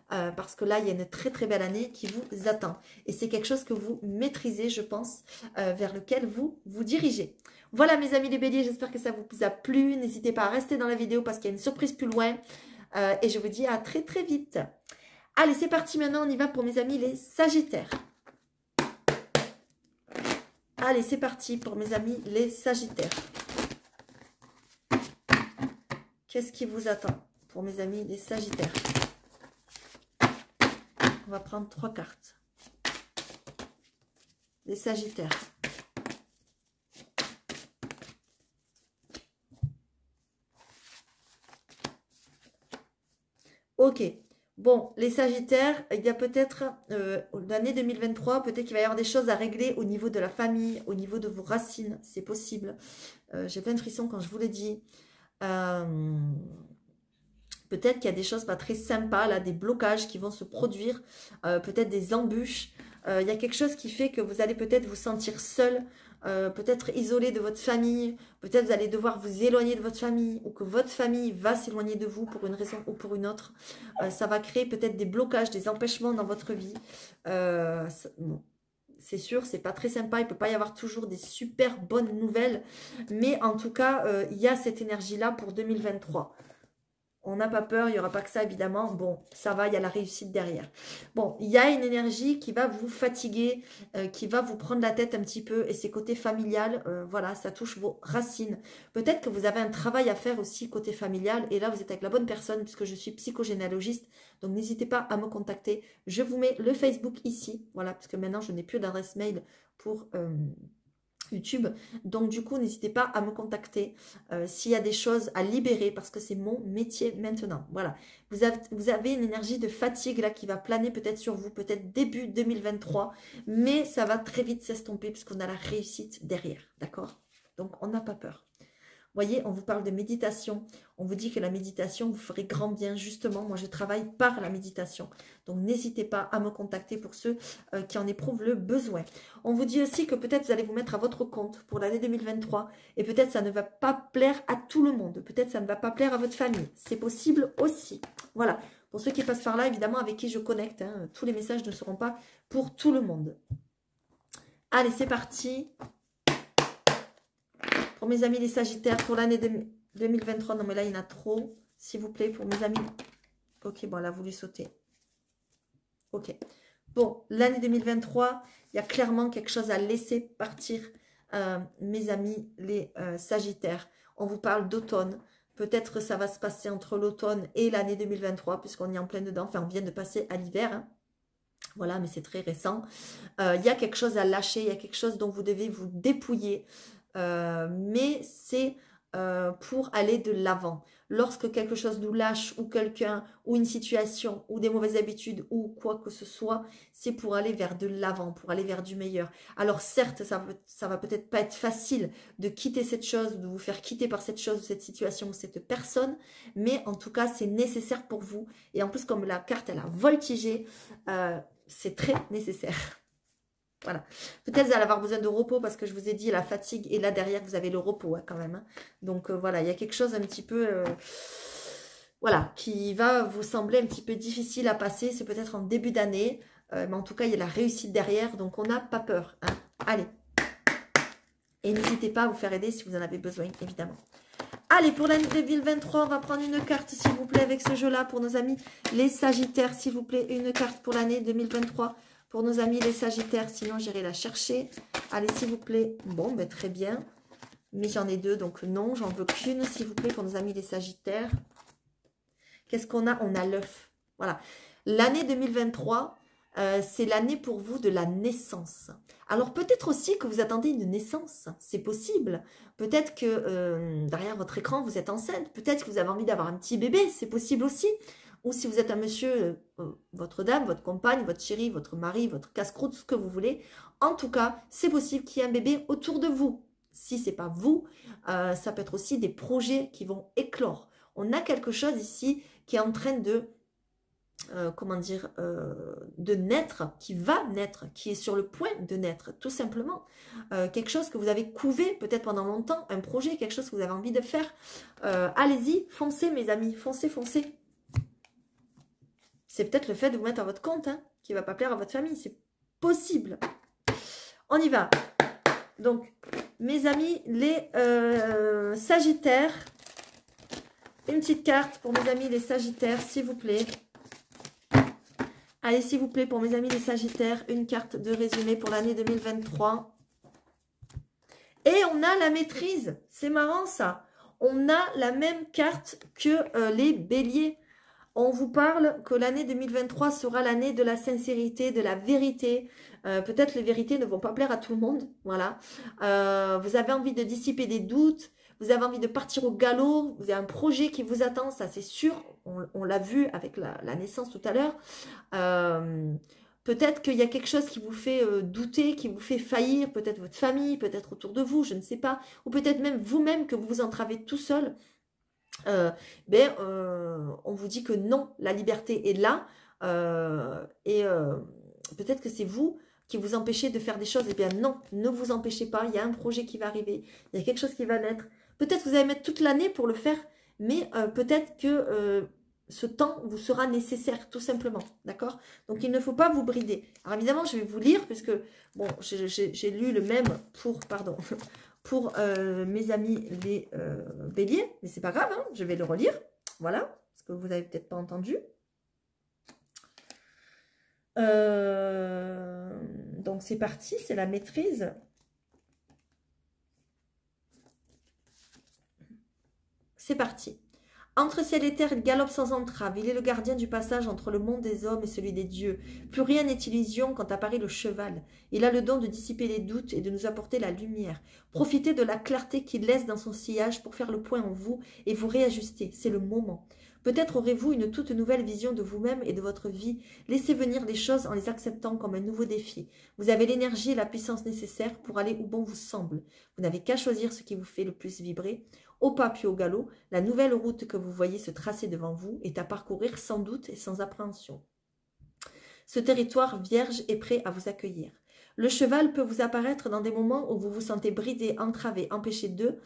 Parce que là, il y a une très très belle année qui vous attend. Et c'est quelque chose que vous maîtrisez, je pense, vers lequel vous vous dirigez. Voilà, mes amis les béliers, j'espère que ça vous a plu. N'hésitez pas à rester dans la vidéo parce qu'il y a une surprise plus loin. Et je vous dis à très très vite. Allez, c'est parti maintenant, on y va pour mes amis les sagittaires. Allez, c'est parti pour mes amis les sagittaires. Qu'est-ce qui vous attend pour mes amis les sagittaires? On va prendre 3 cartes. Les sagittaires. Ok. Bon, les sagittaires, il y a peut-être l'année 2023, peut-être qu'il va y avoir des choses à régler au niveau de la famille, au niveau de vos racines, c'est possible. J'ai plein de frissons quand je vous l'ai dit. Peut-être qu'il y a des choses pas très sympas, là, des blocages qui vont se produire, peut-être des embûches. Il y a quelque chose qui fait que vous allez peut-être vous sentir seul, peut-être isolé de votre famille, peut-être vous allez devoir vous éloigner de votre famille ou que votre famille va s'éloigner de vous pour une raison ou pour une autre. Ça va créer peut-être des blocages, des empêchements dans votre vie. Bon, c'est sûr, c'est pas très sympa, il peut pas y avoir toujours des super bonnes nouvelles, mais en tout cas, il y a cette énergie-là pour 2023. On n'a pas peur, il n'y aura pas que ça évidemment. Bon, ça va, il y a la réussite derrière. Bon, il y a une énergie qui va vous fatiguer, qui va vous prendre la tête un petit peu. Et c'est côté familial, voilà, ça touche vos racines. Peut-être que vous avez un travail à faire aussi côté familial. Et là, vous êtes avec la bonne personne puisque je suis psychogénéalogiste. Donc, n'hésitez pas à me contacter. Je vous mets le Facebook ici. Voilà, parce que maintenant, je n'ai plus d'adresse mail pour... YouTube. Donc du coup, n'hésitez pas à me contacter s'il y a des choses à libérer parce que c'est mon métier maintenant. Voilà. Vous avez une énergie de fatigue là qui va planer peut-être sur vous, peut-être début 2023, mais ça va très vite s'estomper puisqu'on a la réussite derrière. D'accord? Donc on n'a pas peur. Vous voyez, on vous parle de méditation. On vous dit que la méditation vous ferait grand bien. Justement, moi, je travaille par la méditation. Donc, n'hésitez pas à me contacter pour ceux qui en éprouvent le besoin. On vous dit aussi que peut-être vous allez vous mettre à votre compte pour l'année 2023. Et peut-être ça ne va pas plaire à tout le monde. Peut-être ça ne va pas plaire à votre famille. C'est possible aussi. Voilà. Pour ceux qui passent par là, évidemment, avec qui je connecte, hein, tous les messages ne seront pas pour tout le monde. Allez, c'est parti. Pour mes amis les sagittaires, pour l'année 2023, non mais là il y en a trop, s'il vous plaît, pour mes amis. Ok, bon, elle a voulu sauter. Ok. Bon, l'année 2023, il y a clairement quelque chose à laisser partir, mes amis les sagittaires. On vous parle d'automne. Peut-être que ça va se passer entre l'automne et l'année 2023, puisqu'on est en plein dedans. Enfin, on vient de passer à l'hiver, hein. Voilà, mais c'est très récent. Il y a quelque chose à lâcher, il y a quelque chose dont vous devez vous dépouiller. Mais c'est pour aller de l'avant. Lorsque quelque chose nous lâche ou quelqu'un ou une situation ou des mauvaises habitudes ou quoi que ce soit, c'est pour aller vers de l'avant, pour aller vers du meilleur. Alors certes, ça va peut-être pas être facile de quitter cette chose, de vous faire quitter par cette chose ou cette situation ou cette personne, mais en tout cas, c'est nécessaire pour vous. Et en plus, comme la carte, elle a voltigé, c'est très nécessaire. Voilà. Peut-être vous allez avoir besoin de repos parce que je vous ai dit la fatigue et là derrière vous avez le repos hein, quand même. Hein. Donc voilà, il y a quelque chose un petit peu voilà, qui va vous sembler un petit peu difficile à passer. C'est peut-être en début d'année, mais en tout cas il y a la réussite derrière, donc on n'a pas peur. Hein. Allez. Et n'hésitez pas à vous faire aider si vous en avez besoin, évidemment. Allez, pour l'année 2023, on va prendre une carte, s'il vous plaît, avec ce jeu-là pour nos amis les Sagittaires, s'il vous plaît, une carte pour l'année 2023. Pour nos amis les Sagittaires, sinon j'irai la chercher. Allez, s'il vous plaît. Bon, ben, très bien. Mais j'en ai deux, donc non, j'en veux qu'une, s'il vous plaît, pour nos amis les Sagittaires. Qu'est-ce qu'on a? On a l'œuf. Voilà. L'année 2023, c'est l'année pour vous de la naissance. Alors peut-être aussi que vous attendez une naissance, c'est possible. Peut-être que derrière votre écran, vous êtes enceinte. Peut-être que vous avez envie d'avoir un petit bébé, c'est possible aussi. Ou si vous êtes un monsieur, votre dame, votre compagne, votre chéri, votre mari, votre casse-croûte, ce que vous voulez. En tout cas, c'est possible qu'il y ait un bébé autour de vous. Si ce n'est pas vous, ça peut être aussi des projets qui vont éclore. On a quelque chose ici qui est en train de comment dire, de naître, qui va naître, qui est sur le point de naître, tout simplement. Quelque chose que vous avez couvé peut-être pendant longtemps, un projet, quelque chose que vous avez envie de faire. Allez-y, foncez mes amis, foncez, foncez. C'est peut-être le fait de vous mettre à votre compte, hein, qui ne va pas plaire à votre famille, c'est possible. On y va. Donc, mes amis, les Sagittaires, une petite carte pour mes amis les Sagittaires, s'il vous plaît. Allez, s'il vous plaît, pour mes amis les Sagittaires, une carte de résumé pour l'année 2023. Et on a la maîtrise. C'est marrant, ça. On a la même carte que les Béliers. On vous parle que l'année 2023 sera l'année de la sincérité, de la vérité. Peut-être les vérités ne vont pas plaire à tout le monde. Voilà. Vous avez envie de dissiper des doutes. Vous avez envie de partir au galop. Vous avez un projet qui vous attend, ça c'est sûr. On l'a vu avec la naissance tout à l'heure. Peut-être qu'il y a quelque chose qui vous fait douter, qui vous fait faillir. Peut-être votre famille, peut-être autour de vous, je ne sais pas. Ou peut-être même vous-même que vous vous entravez tout seul. On vous dit que non, la liberté est là. Peut-être que c'est vous qui vous empêchez de faire des choses. Eh bien non, ne vous empêchez pas. Il y a un projet qui va arriver. Il y a quelque chose qui va naître. Peut-être que vous allez mettre toute l'année pour le faire. Mais peut-être que ce temps vous sera nécessaire, tout simplement. D'accord? Donc, il ne faut pas vous brider. Alors, évidemment, je vais vous lire, puisque, bon, j'ai lu le même pardon, pour mes amis les béliers. Mais c'est pas grave, hein, je vais le relire. Voilà, parce que vous n'avez peut-être pas entendu. Donc, c'est parti, c'est la maîtrise. C'est parti. Entre ciel et terre, il galope sans entrave. Il est le gardien du passage entre le monde des hommes et celui des dieux. Plus rien n'est illusion quand apparaît le cheval. Il a le don de dissiper les doutes et de nous apporter la lumière. Profitez de la clarté qu'il laisse dans son sillage pour faire le point en vous et vous réajuster. C'est le moment. Peut-être aurez-vous une toute nouvelle vision de vous-même et de votre vie. Laissez venir les choses en les acceptant comme un nouveau défi. Vous avez l'énergie et la puissance nécessaires pour aller où bon vous semble. Vous n'avez qu'à choisir ce qui vous fait le plus vibrer. Au pas puis au galop, la nouvelle route que vous voyez se tracer devant vous est à parcourir sans doute et sans appréhension. Ce territoire vierge est prêt à vous accueillir. Le cheval peut vous apparaître dans des moments où vous vous sentez bridé, entravé, empêché de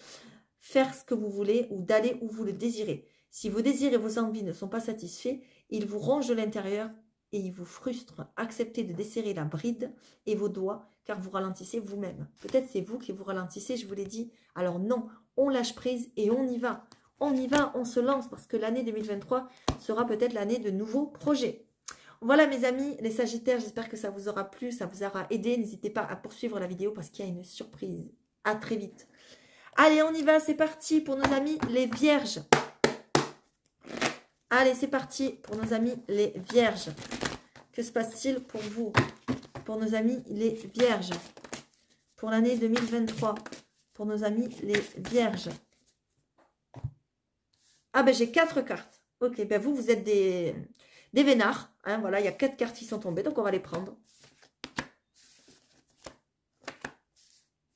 faire ce que vous voulez ou d'aller où vous le désirez. Si vos désirs et vos envies ne sont pas satisfaits, ils vous rongent de l'intérieur et ils vous frustrent. Acceptez de desserrer la bride et vos doigts car vous ralentissez vous-même. Peut-être c'est vous qui vous ralentissez, je vous l'ai dit. Alors non, on lâche prise et on y va. On y va, on se lance parce que l'année 2023 sera peut-être l'année de nouveaux projets. Voilà mes amis, les Sagittaires, j'espère que ça vous aura plu, ça vous aura aidé. N'hésitez pas à poursuivre la vidéo parce qu'il y a une surprise. À très vite. Allez, on y va, c'est parti pour nos amis les Vierges. Allez, c'est parti pour nos amis les Vierges. Que se passe-t-il pour vous? Pour nos amis les Vierges. Pour l'année 2023. Pour nos amis les Vierges. Ah ben j'ai 4 cartes. Ok, ben vous êtes des vénards. Hein, voilà, il y a 4 cartes qui sont tombées, donc on va les prendre.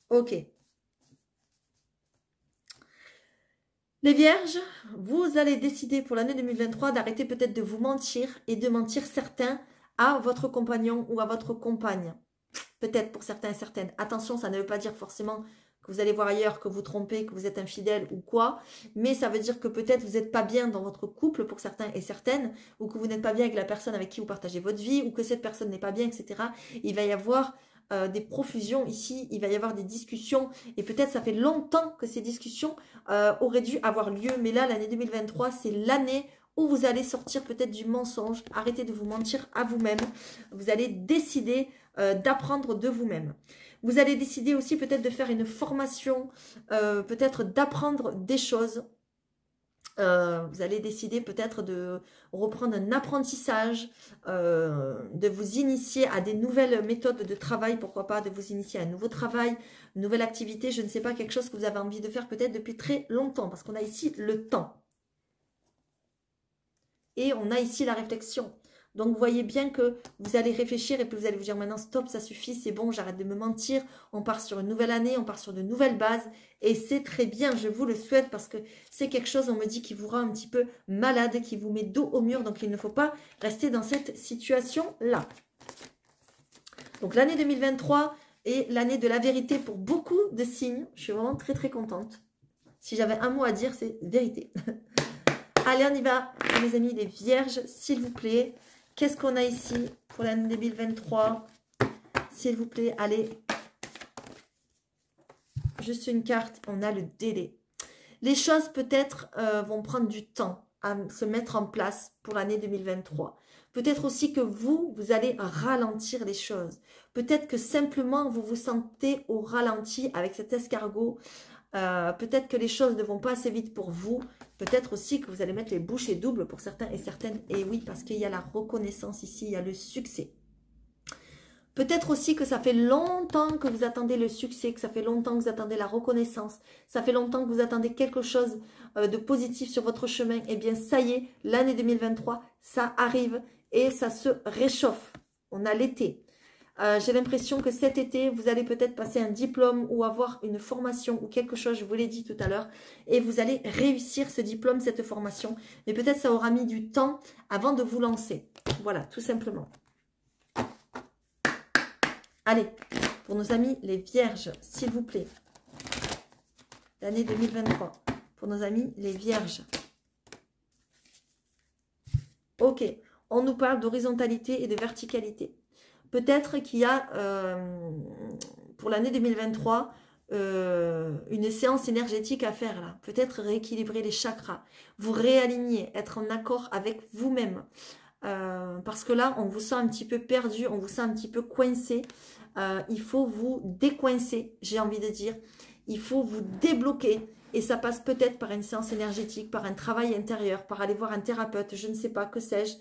Ok. Les Vierges, vous allez décider pour l'année 2023 d'arrêter peut-être de vous mentir et de mentir certains à votre compagnon ou à votre compagne. Peut-être pour certains et certaines. Attention, ça ne veut pas dire forcément que vous allez voir ailleurs, que vous trompez, que vous êtes infidèle ou quoi. Mais ça veut dire que peut-être vous n'êtes pas bien dans votre couple pour certains et certaines, ou que vous n'êtes pas bien avec la personne avec qui vous partagez votre vie, ou que cette personne n'est pas bien, etc. Il va y avoir des profusions ici, il va y avoir des discussions, et peut-être ça fait longtemps que ces discussions auraient dû avoir lieu. Mais là, l'année 2023, c'est l'année où vous allez sortir peut-être du mensonge, arrêtez de vous mentir à vous-même. Vous allez décider d'apprendre de vous-même. Vous allez décider aussi peut-être de faire une formation, peut-être d'apprendre des choses. Vous allez décider peut-être de reprendre un apprentissage, de vous initier à des nouvelles méthodes de travail, pourquoi pas, de vous initier à un nouveau travail, une nouvelle activité, je ne sais pas, quelque chose que vous avez envie de faire peut-être depuis très longtemps, parce qu'on a ici le temps. Et on a ici la réflexion. Donc, vous voyez bien que vous allez réfléchir et puis vous allez vous dire maintenant, stop, ça suffit, c'est bon, j'arrête de me mentir. On part sur une nouvelle année, on part sur de nouvelles bases. Et c'est très bien, je vous le souhaite parce que c'est quelque chose, on me dit, qui vous rend un petit peu malade, qui vous met dos au mur. Donc, il ne faut pas rester dans cette situation-là. Donc, l'année 2023 est l'année de la vérité pour beaucoup de signes. Je suis vraiment très, très contente. Si j'avais un mot à dire, c'est vérité. Allez, on y va, mes amis, les vierges, s'il vous plaît. Qu'est-ce qu'on a ici pour l'année 2023? S'il vous plaît, allez. Juste une carte, on a le délai. Les choses peut-être vont prendre du temps à se mettre en place pour l'année 2023. Peut-être aussi que vous allez ralentir les choses. Peut-être que simplement vous vous sentez au ralenti avec cet escargot. Peut-être que les choses ne vont pas assez vite pour vous. Peut-être aussi que vous allez mettre les bouchées doubles pour certains et certaines. Et oui, parce qu'il y a la reconnaissance ici, il y a le succès. Peut-être aussi que ça fait longtemps que vous attendez le succès, que ça fait longtemps que vous attendez la reconnaissance. Ça fait longtemps que vous attendez quelque chose de positif sur votre chemin. Eh bien, ça y est, l'année 2023, ça arrive et ça se réchauffe. On a l'été. J'ai l'impression que cet été, vous allez peut-être passer un diplôme ou avoir une formation ou quelque chose, je vous l'ai dit tout à l'heure, et vous allez réussir ce diplôme, cette formation. Mais peut-être ça aura mis du temps avant de vous lancer. Voilà, tout simplement. Allez, pour nos amis les vierges, s'il vous plaît. L'année 2023. Pour nos amis les vierges. Ok, on nous parle d'horizontalité et de verticalité. Peut-être qu'il y a, pour l'année 2023, une séance énergétique à faire là. Peut-être rééquilibrer les chakras, vous réaligner, être en accord avec vous-même. Parce que là, on vous sent un petit peu perdu, on vous sent un petit peu coincé. Il faut vous décoincer, j'ai envie de dire. Il faut vous débloquer. Et ça passe peut-être par une séance énergétique, par un travail intérieur, par aller voir un thérapeute, je ne sais pas, que sais-je.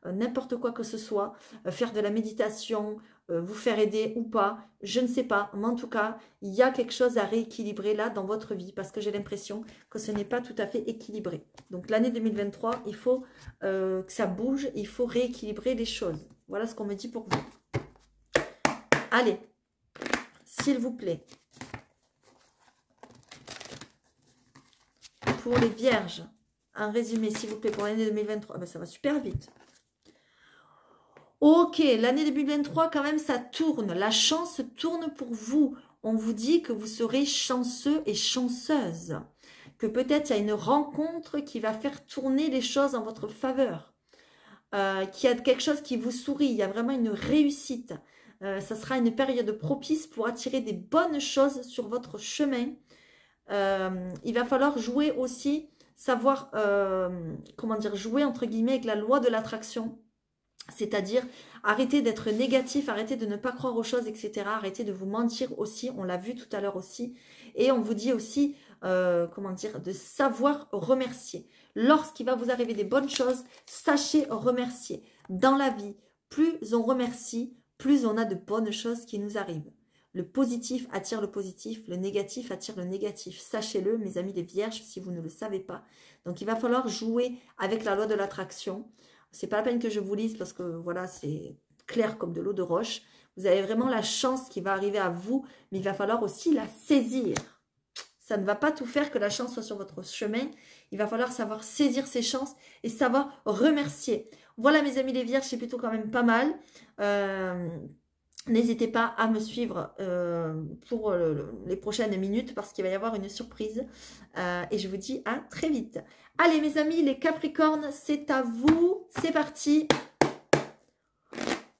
N'importe quoi que ce soit, faire de la méditation, vous faire aider ou pas, je ne sais pas. Mais en tout cas, il y a quelque chose à rééquilibrer là dans votre vie parce que j'ai l'impression que ce n'est pas tout à fait équilibré. Donc l'année 2023, il faut que ça bouge, il faut rééquilibrer les choses. Voilà ce qu'on me dit pour vous. Allez, s'il vous plaît. Pour les vierges, un résumé s'il vous plaît pour l'année 2023. Ah ben, ça va super vite. Ok, l'année 2023, quand même, ça tourne. La chance tourne pour vous. On vous dit que vous serez chanceux et chanceuse. Que peut-être il y a une rencontre qui va faire tourner les choses en votre faveur. Qu'il y a quelque chose qui vous sourit. Il y a vraiment une réussite. Ça sera une période propice pour attirer des bonnes choses sur votre chemin. Il va falloir jouer aussi, savoir, comment dire, jouer entre guillemets avec la loi de l'attraction. C'est-à-dire, arrêtez d'être négatif, arrêtez de ne pas croire aux choses, etc. Arrêtez de vous mentir aussi, on l'a vu tout à l'heure aussi. Et on vous dit aussi, comment dire, de savoir remercier. Lorsqu'il va vous arriver des bonnes choses, sachez remercier. Dans la vie, plus on remercie, plus on a de bonnes choses qui nous arrivent. Le positif attire le positif, le négatif attire le négatif. Sachez-le, mes amis les vierges, si vous ne le savez pas. Donc, il va falloir jouer avec la loi de l'attraction. C'est pas la peine que je vous lise parce que voilà, c'est clair comme de l'eau de roche. Vous avez vraiment la chance qui va arriver à vous, mais il va falloir aussi la saisir. Ça ne va pas tout faire que la chance soit sur votre chemin. Il va falloir savoir saisir ses chances et savoir remercier. Voilà mes amis les vierges, c'est plutôt quand même pas mal. N'hésitez pas à me suivre pour les prochaines minutes parce qu'il va y avoir une surprise. Et je vous dis à très vite. Allez mes amis, les Capricornes, c'est à vous. C'est parti.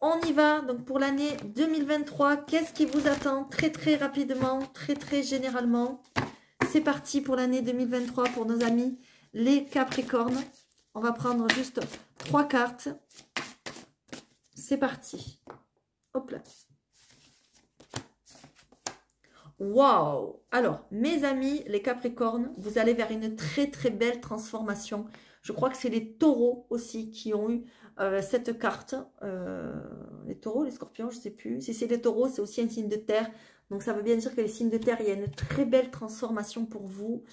On y va. Donc pour l'année 2023, qu'est-ce qui vous attend? Très très rapidement, très généralement. C'est parti pour l'année 2023 pour nos amis les Capricornes. On va prendre juste 3 cartes. C'est parti. Hop là. Waouh! Alors, mes amis, les Capricornes, vous allez vers une très belle transformation. Je crois que c'est les taureaux aussi qui ont eu cette carte. Les taureaux, les scorpions, je ne sais plus. Si c'est les taureaux, c'est aussi un signe de terre. Donc, ça veut bien dire que les signes de terre, il y a une très belle transformation pour vous.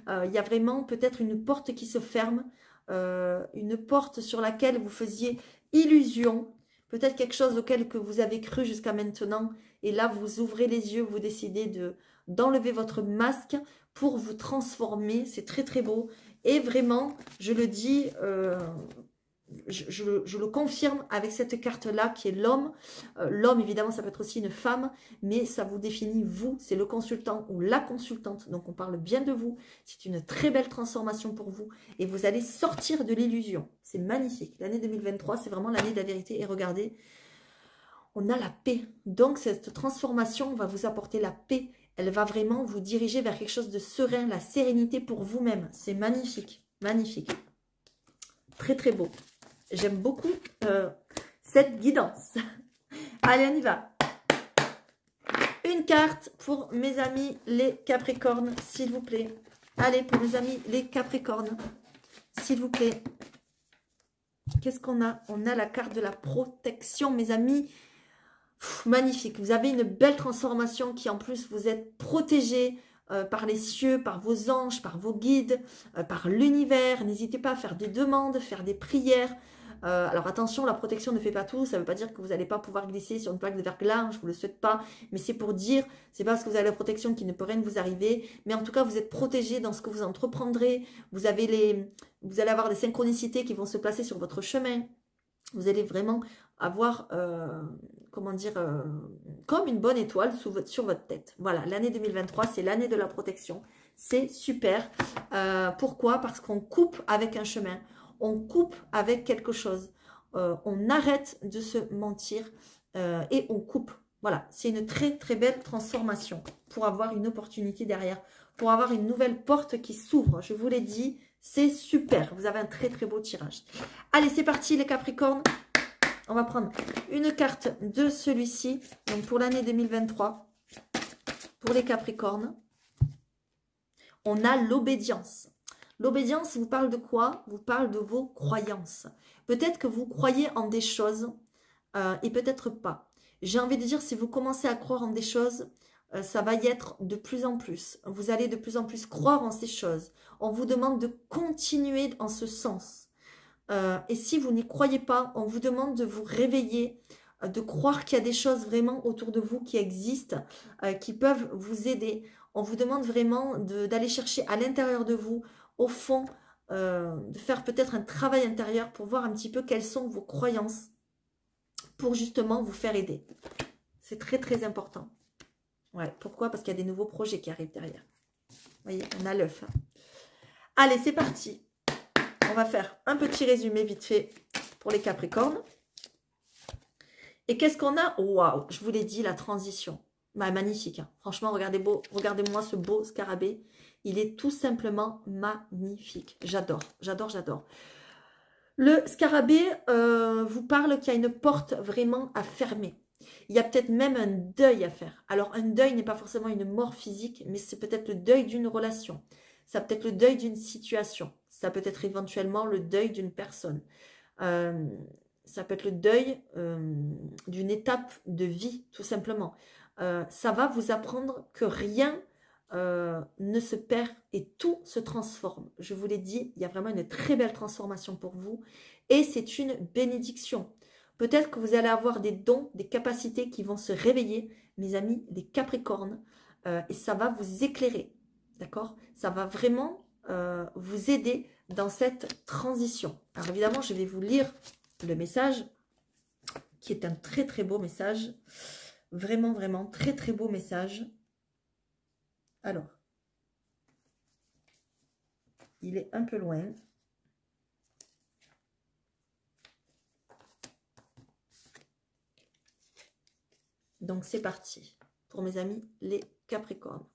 Il y a vraiment peut-être une porte qui se ferme. Une porte sur laquelle vous faisiez illusion, peut-être quelque chose auquel que vous avez cru jusqu'à maintenant. Et là, vous ouvrez les yeux, vous décidez d'enlever votre masque pour vous transformer. C'est très, très beau. Et vraiment, je le dis, je le confirme avec cette carte-là qui est l'homme. L'homme, évidemment, ça peut être aussi une femme, mais ça vous définit vous. C'est le consultant ou la consultante. Donc, on parle bien de vous. C'est une très belle transformation pour vous. Et vous allez sortir de l'illusion. C'est magnifique. L'année 2023, c'est vraiment l'année de la vérité. Et regardez, on a la paix. Donc, cette transformation va vous apporter la paix. Elle va vraiment vous diriger vers quelque chose de serein, la sérénité pour vous-même. C'est magnifique. Magnifique. Très, très beau. J'aime beaucoup cette guidance. Allez, on y va. Une carte pour mes amis les Capricornes, s'il vous plaît. Allez, pour mes amis les Capricornes, s'il vous plaît. Qu'est-ce qu'on a? On a la carte de la protection, mes amis. Pff, magnifique. Vous avez une belle transformation qui, en plus, vous êtes protégés par les cieux, par vos anges, par vos guides, par l'univers. N'hésitez pas à faire des demandes, faire des prières. Alors attention, la protection ne fait pas tout, ça ne veut pas dire que vous n'allez pas pouvoir glisser sur une plaque de verglas, je ne vous le souhaite pas, mais c'est pour dire, c'est pas parce que vous avez la protection qu'il ne peut rien vous arriver, mais en tout cas vous êtes protégé dans ce que vous entreprendrez, vous allez avoir des synchronicités qui vont se placer sur votre chemin, vous allez vraiment avoir, comment dire, comme une bonne étoile sur votre tête. Voilà, l'année 2023, c'est l'année de la protection, c'est super. Pourquoi? Parce qu'on coupe avec un chemin. On coupe avec quelque chose, on arrête de se mentir et on coupe. Voilà, c'est une très très belle transformation pour avoir une opportunité derrière, pour avoir une nouvelle porte qui s'ouvre. Je vous l'ai dit, c'est super. Vous avez un très très beau tirage. Allez, c'est parti les Capricornes. On va prendre une carte de celui-ci, donc pour l'année 2023, pour les Capricornes. On a l'obédience. L'obédience vous parle de quoi? Vous parle de vos croyances. Peut-être que vous croyez en des choses et peut-être pas. J'ai envie de dire, si vous commencez à croire en des choses, ça va y être de plus en plus. Vous allez de plus en plus croire en ces choses. On vous demande de continuer en ce sens. Et si vous n'y croyez pas, on vous demande de vous réveiller, de croire qu'il y a des choses vraiment autour de vous qui existent, qui peuvent vous aider. On vous demande vraiment d'aller chercher à l'intérieur de vous, au fond, de faire peut-être un travail intérieur pour voir un petit peu quelles sont vos croyances pour justement vous faire aider. C'est très très important. Ouais, pourquoi? Parce qu'il y a des nouveaux projets qui arrivent derrière. Vous voyez, on a l'œuf. Allez, c'est parti. On va faire un petit résumé vite fait pour les Capricornes. Et qu'est-ce qu'on a? Waouh, je vous l'ai dit, la transition. Bah, magnifique. Hein. Franchement, regardez-moi ce beau scarabée. Il est tout simplement magnifique. J'adore, j'adore, j'adore. Le scarabée vous parle qu'il y a une porte vraiment à fermer. Il y a peut-être même un deuil à faire. Alors, un deuil n'est pas forcément une mort physique, mais c'est peut-être le deuil d'une relation. Ça peut être le deuil d'une situation. Ça peut être éventuellement le deuil d'une personne. Ça peut être le deuil d'une étape de vie, tout simplement. Ça va vous apprendre que rien ne se perd et tout se transforme. Je vous l'ai dit, il y a vraiment une très belle transformation pour vous et c'est une bénédiction. Peut-être que vous allez avoir des dons, des capacités qui vont se réveiller, mes amis, les Capricornes, et ça va vous éclairer, d'accord? Ça va vraiment vous aider dans cette transition. Alors évidemment, je vais vous lire le message, qui est un très très beau message, vraiment vraiment très très beau message. Alors, il est un peu loin. Donc, c'est parti pour mes amis les Capricornes.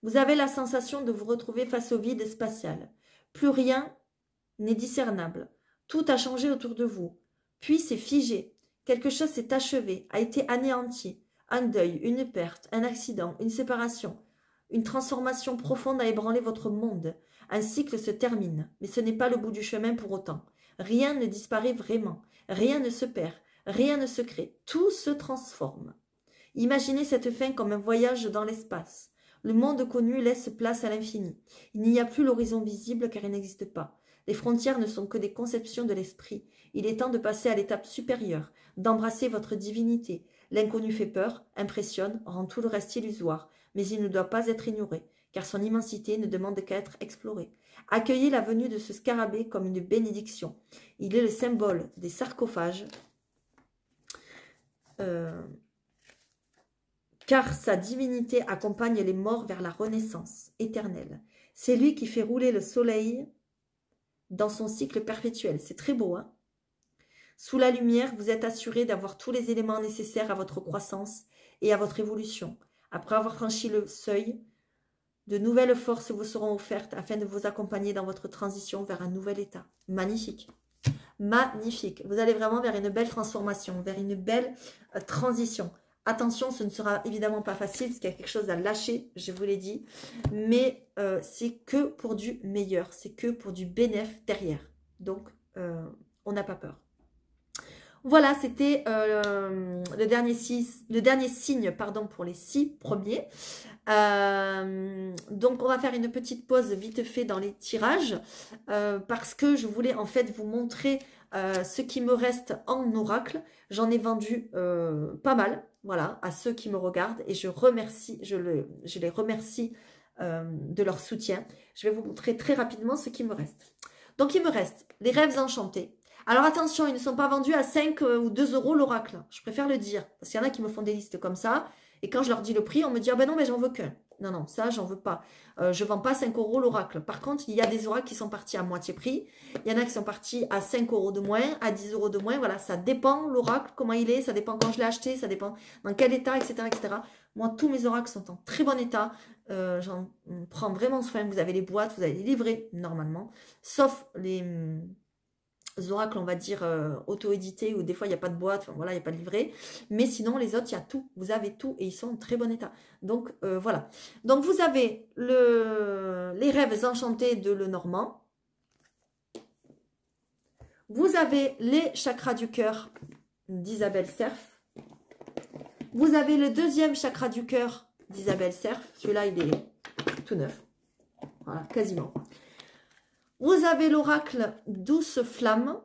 Vous avez la sensation de vous retrouver face au vide spatial. Plus rien n'est discernable. Tout a changé autour de vous. Puis c'est figé. Quelque chose s'est achevé, a été anéanti. Un deuil, une perte, un accident, une séparation. Une transformation profonde a ébranlé votre monde. Un cycle se termine, mais ce n'est pas le bout du chemin pour autant. Rien ne disparaît vraiment, rien ne se perd, rien ne se crée, tout se transforme. Imaginez cette fin comme un voyage dans l'espace. Le monde connu laisse place à l'infini. Il n'y a plus l'horizon visible car il n'existe pas. Les frontières ne sont que des conceptions de l'esprit. Il est temps de passer à l'étape supérieure, d'embrasser votre divinité. L'inconnu fait peur, impressionne, rend tout le reste illusoire, mais il ne doit pas être ignoré, car son immensité ne demande qu'à être explorée. Accueillez la venue de ce scarabée comme une bénédiction. Il est le symbole des sarcophages, car sa divinité accompagne les morts vers la renaissance éternelle. C'est lui qui fait rouler le soleil dans son cycle perpétuel. C'est très beau, hein? Sous la lumière, vous êtes assuré d'avoir tous les éléments nécessaires à votre croissance et à votre évolution. Après avoir franchi le seuil, de nouvelles forces vous seront offertes afin de vous accompagner dans votre transition vers un nouvel état. Magnifique. Magnifique. Vous allez vraiment vers une belle transformation, vers une belle transition. Attention, ce ne sera évidemment pas facile, parce qu'il y a quelque chose à lâcher, je vous l'ai dit. Mais c'est que pour du meilleur, c'est que pour du bénéfice derrière. Donc, on n'a pas peur. Voilà, c'était le dernier signe pardon, pour les 6 premiers. Donc, on va faire une petite pause vite fait dans les tirages parce que je voulais en fait vous montrer ce qui me reste en oracle. J'en ai vendu pas mal, voilà, à ceux qui me regardent et je les remercie de leur soutien. Je vais vous montrer très rapidement ce qui me reste. Donc, il me reste les rêves enchantés. Alors attention, ils ne sont pas vendus à 5 ou 2 euros l'oracle. Je préfère le dire. Parce qu'il y en a qui me font des listes comme ça. Et quand je leur dis le prix, on me dit ah ben non, mais j'en veux qu'un. Non, non, ça, j'en veux pas. Je ne vends pas 5 euros l'oracle. Par contre, il y a des oracles qui sont partis à moitié prix. Il y en a qui sont partis à 5 euros de moins, à 10 euros de moins. Voilà, ça dépend l'oracle, comment il est. Ça dépend quand je l'ai acheté. Ça dépend dans quel état, etc., etc. Moi, tous mes oracles sont en très bon état. J'en prends vraiment soin. Vous avez les boîtes, vous avez les livrets, normalement. Sauf les oracles, on va dire, auto-édités, où des fois, il n'y a pas de boîte, enfin, voilà, il n'y a pas de livret. Mais sinon, les autres, il y a tout. Vous avez tout et ils sont en très bon état. Donc, voilà. Donc, vous avez les rêves enchantés de Lenormand. Vous avez les chakras du cœur d'Isabelle Cerf. Vous avez le deuxième chakra du cœur d'Isabelle Cerf. Celui-là, il est tout neuf. Voilà, quasiment. Vous avez l'oracle Douce Flamme.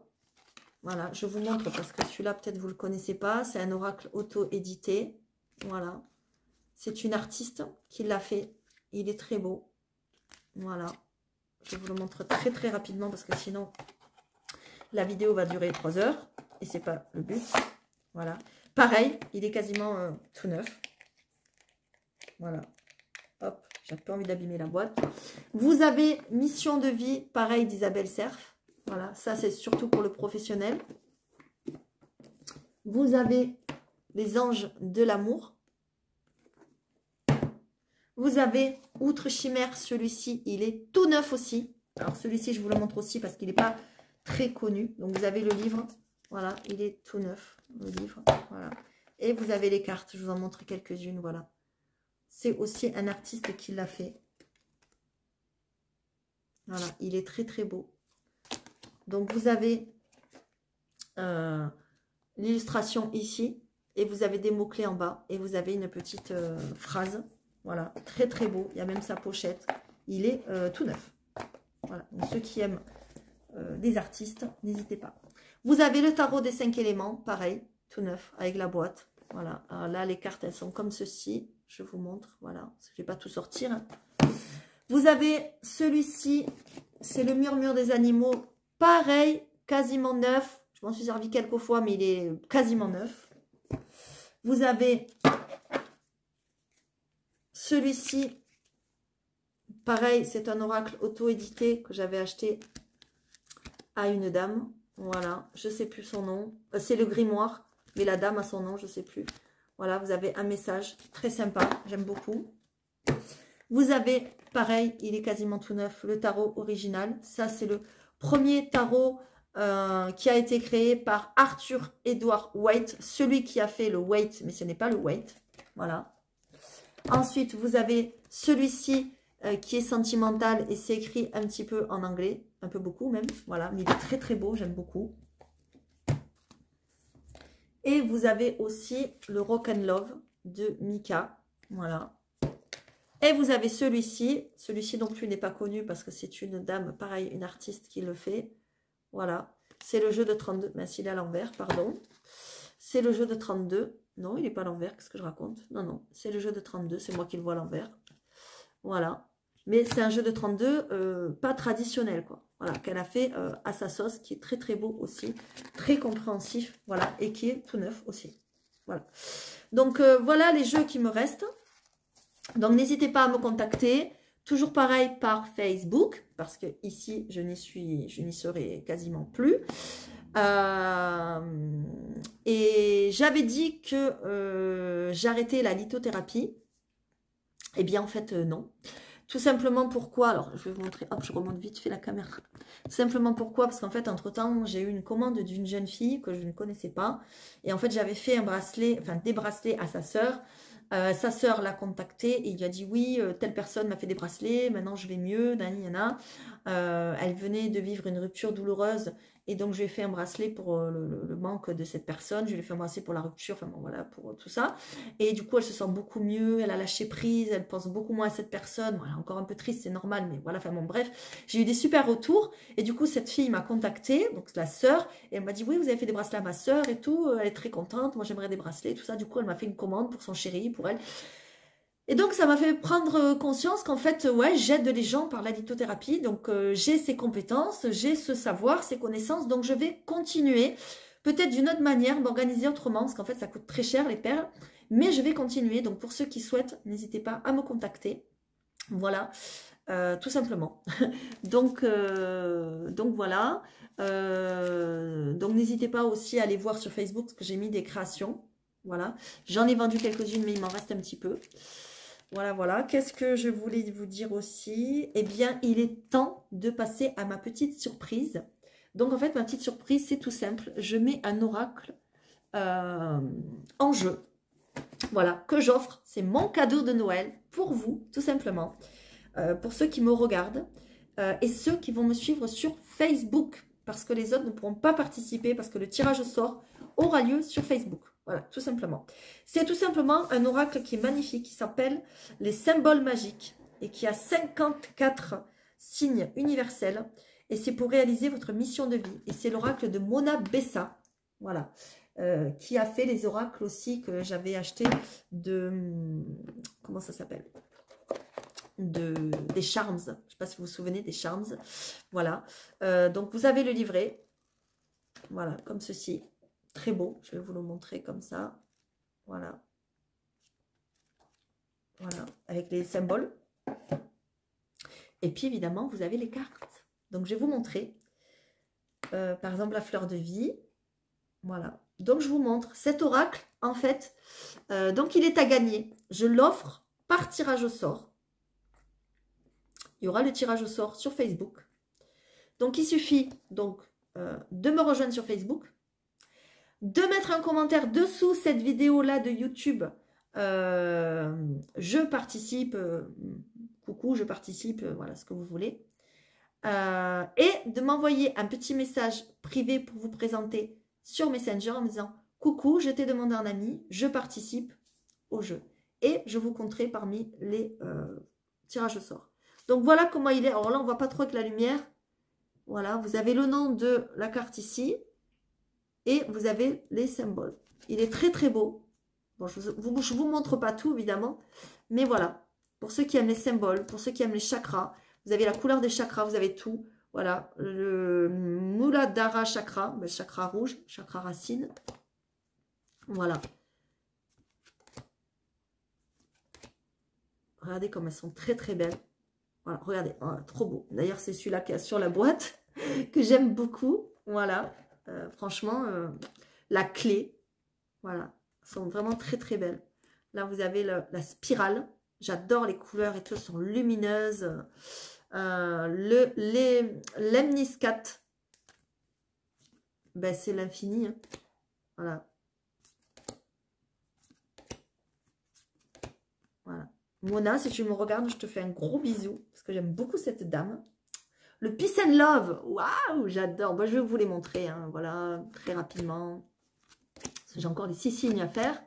Voilà, je vous montre parce que celui-là, peut-être vous ne le connaissez pas. C'est un oracle auto-édité. Voilà. C'est une artiste qui l'a fait. Il est très beau. Voilà. Je vous le montre très très rapidement parce que sinon, la vidéo va durer 3 heures. Et c'est pas le but. Voilà. Pareil, il est quasiment tout neuf. Voilà. Hop. J'ai pas envie d'abîmer la boîte. Vous avez Mission de vie, pareil d'Isabelle Cerf. Voilà, ça c'est surtout pour le professionnel. Vous avez les anges de l'amour. Vous avez Outre Chimère, celui-ci, il est tout neuf aussi. Alors celui-ci, je vous le montre aussi parce qu'il n'est pas très connu. Donc vous avez le livre. Voilà, il est tout neuf, le livre. Voilà. Et vous avez les cartes, je vous en montre quelques-unes, voilà. C'est aussi un artiste qui l'a fait. Voilà, il est très très beau. Donc vous avez l'illustration ici. Et vous avez des mots-clés en bas. Et vous avez une petite phrase. Voilà, très très beau. Il y a même sa pochette. Il est tout neuf. Voilà, donc ceux qui aiment des artistes, n'hésitez pas. Vous avez le tarot des 5 éléments. Pareil, tout neuf, avec la boîte. Voilà, alors là les cartes elles sont comme ceci. Je vous montre, voilà, je ne vais pas tout sortir. Vous avez celui-ci, c'est le murmure des animaux. Pareil, quasiment neuf. Je m'en suis servi quelques fois, mais il est quasiment neuf. Vous avez celui-ci. Pareil, c'est un oracle auto-édité que j'avais acheté à une dame. Voilà, je ne sais plus son nom. C'est le grimoire, mais la dame a son nom, je ne sais plus. Voilà, vous avez un message très sympa, j'aime beaucoup. Vous avez, pareil, il est quasiment tout neuf, le tarot original. Ça, c'est le premier tarot qui a été créé par Arthur Edward Waite, celui qui a fait le Waite, mais ce n'est pas le Waite. Voilà. Ensuite, vous avez celui-ci qui est sentimental et c'est écrit un petit peu en anglais, un peu beaucoup même. Voilà, mais il est très très beau, j'aime beaucoup. Et vous avez aussi le Rock and Love de Mika. Voilà. Et vous avez celui-ci. Celui-ci non plus n'est pas connu parce que c'est une dame, pareil, une artiste qui le fait. Voilà. C'est le jeu de 32. Mais s'il est à l'envers, pardon. C'est le jeu de 32. Non, il n'est pas à l'envers. Qu'est-ce que je raconte? Non, non. C'est le jeu de 32. C'est moi qui le vois à l'envers. Voilà. Mais c'est un jeu de 32 pas traditionnel, quoi. Voilà, qu'elle a fait à sa sauce, qui est très très beau aussi, très compréhensif, voilà, et qui est tout neuf aussi. Voilà. Donc voilà les jeux qui me restent. Donc n'hésitez pas à me contacter. Toujours pareil par Facebook, parce que ici je n'y serai quasiment plus. Et j'avais dit que j'arrêtais la lithothérapie. Eh bien en fait non. Tout simplement pourquoi, alors je vais vous montrer, hop je remonte vite fait la caméra. Tout simplement pourquoi, parce qu'en fait entre temps j'ai eu une commande d'une jeune fille que je ne connaissais pas. Et en fait j'avais fait un bracelet, enfin des bracelets à sa sœur. Sa sœur l'a contacté et il lui a dit oui, telle personne m'a fait des bracelets, maintenant je vais mieux, nani, nana. Elle venait de vivre une rupture douloureuse et donc je lui ai fait un bracelet pour le manque de cette personne, je lui ai fait un bracelet pour la rupture, enfin bon voilà, pour tout ça. Et du coup elle se sent beaucoup mieux, elle a lâché prise, elle pense beaucoup moins à cette personne, bon, elle est encore un peu triste, c'est normal, mais voilà, enfin bon bref. J'ai eu des super retours et du coup cette fille m'a contactée, donc la sœur, et elle m'a dit oui vous avez fait des bracelets à ma sœur et tout, elle est très contente, moi j'aimerais des bracelets, tout ça. Du coup elle m'a fait une commande pour son chéri, pour elle. Et donc, ça m'a fait prendre conscience qu'en fait, ouais, j'aide les gens par la lithothérapie. Donc, j'ai ces compétences, j'ai ce savoir, ces connaissances. Donc, je vais continuer, peut-être d'une autre manière, m'organiser autrement, parce qu'en fait, ça coûte très cher, les perles. Mais je vais continuer. Donc, pour ceux qui souhaitent, n'hésitez pas à me contacter. Voilà, tout simplement. Donc voilà. Donc, n'hésitez pas aussi à aller voir sur Facebook, parce que j'ai mis des créations. Voilà. J'en ai vendu quelques-unes, mais il m'en reste un petit peu. Voilà, voilà. Qu'est-ce que je voulais vous dire aussi? Eh bien, il est temps de passer à ma petite surprise. Donc, en fait, ma petite surprise, c'est tout simple. Je mets un oracle en jeu. Voilà, que j'offre. C'est mon cadeau de Noël pour vous, tout simplement. Pour ceux qui me regardent et ceux qui vont me suivre sur Facebook. Parce que les autres ne pourront pas participer parce que le tirage au sort aura lieu sur Facebook. Voilà, tout simplement. C'est tout simplement un oracle qui est magnifique, qui s'appelle les symboles magiques et qui a 54 signes universels. Et c'est pour réaliser votre mission de vie. Et c'est l'oracle de Mona Bessa, voilà, qui a fait les oracles aussi que j'avais acheté de... Comment ça s'appelle? Des Charms. Je ne sais pas si vous vous souvenez des Charms. Voilà. Donc, vous avez le livret. Voilà, comme ceci. Très beau. Je vais vous le montrer comme ça. Voilà. Voilà, avec les symboles. Et puis, évidemment, vous avez les cartes. Donc, je vais vous montrer. Par exemple, la fleur de vie. Voilà. Donc, je vous montre cet oracle, en fait. Donc, il est à gagner. Je l'offre par tirage au sort. Il y aura le tirage au sort sur Facebook. Donc, il suffit donc de me rejoindre sur Facebook, de mettre un commentaire dessous cette vidéo-là de YouTube. Je participe, coucou, je participe, voilà ce que vous voulez. Et de m'envoyer un petit message privé pour vous présenter sur Messenger en me disant « Coucou, je t'ai demandé un ami, je participe au jeu. » Et je vous compterai parmi les tirages au sort. Donc voilà comment il est. Alors là, on ne voit pas trop avec la lumière. Voilà, vous avez le nom de la carte ici. Et vous avez les symboles. Il est très très beau. Bon, je ne vous montre pas tout évidemment. Mais voilà, pour ceux qui aiment les symboles, pour ceux qui aiment les chakras, vous avez la couleur des chakras, vous avez tout. Voilà, le Muladhara chakra, le chakra rouge, chakra racine. Voilà. Regardez comme elles sont très très belles. Voilà, regardez, oh, trop beau. D'ailleurs, c'est celui-là qui est sur la boîte que j'aime beaucoup. Voilà, franchement, la clé. Voilà, elles sont vraiment très très belles. Là, vous avez la spirale. J'adore les couleurs et tout, elles sont lumineuses. L'Emniscat, ben, c'est l'infini. Hein. Voilà. Voilà. Mona, si tu me regardes, je te fais un gros bisou. Parce que j'aime beaucoup cette dame. Le Peace and Love. Waouh, j'adore. Moi, je vais vous les montrer. Hein, voilà, très rapidement. J'ai encore les 6 signes à faire.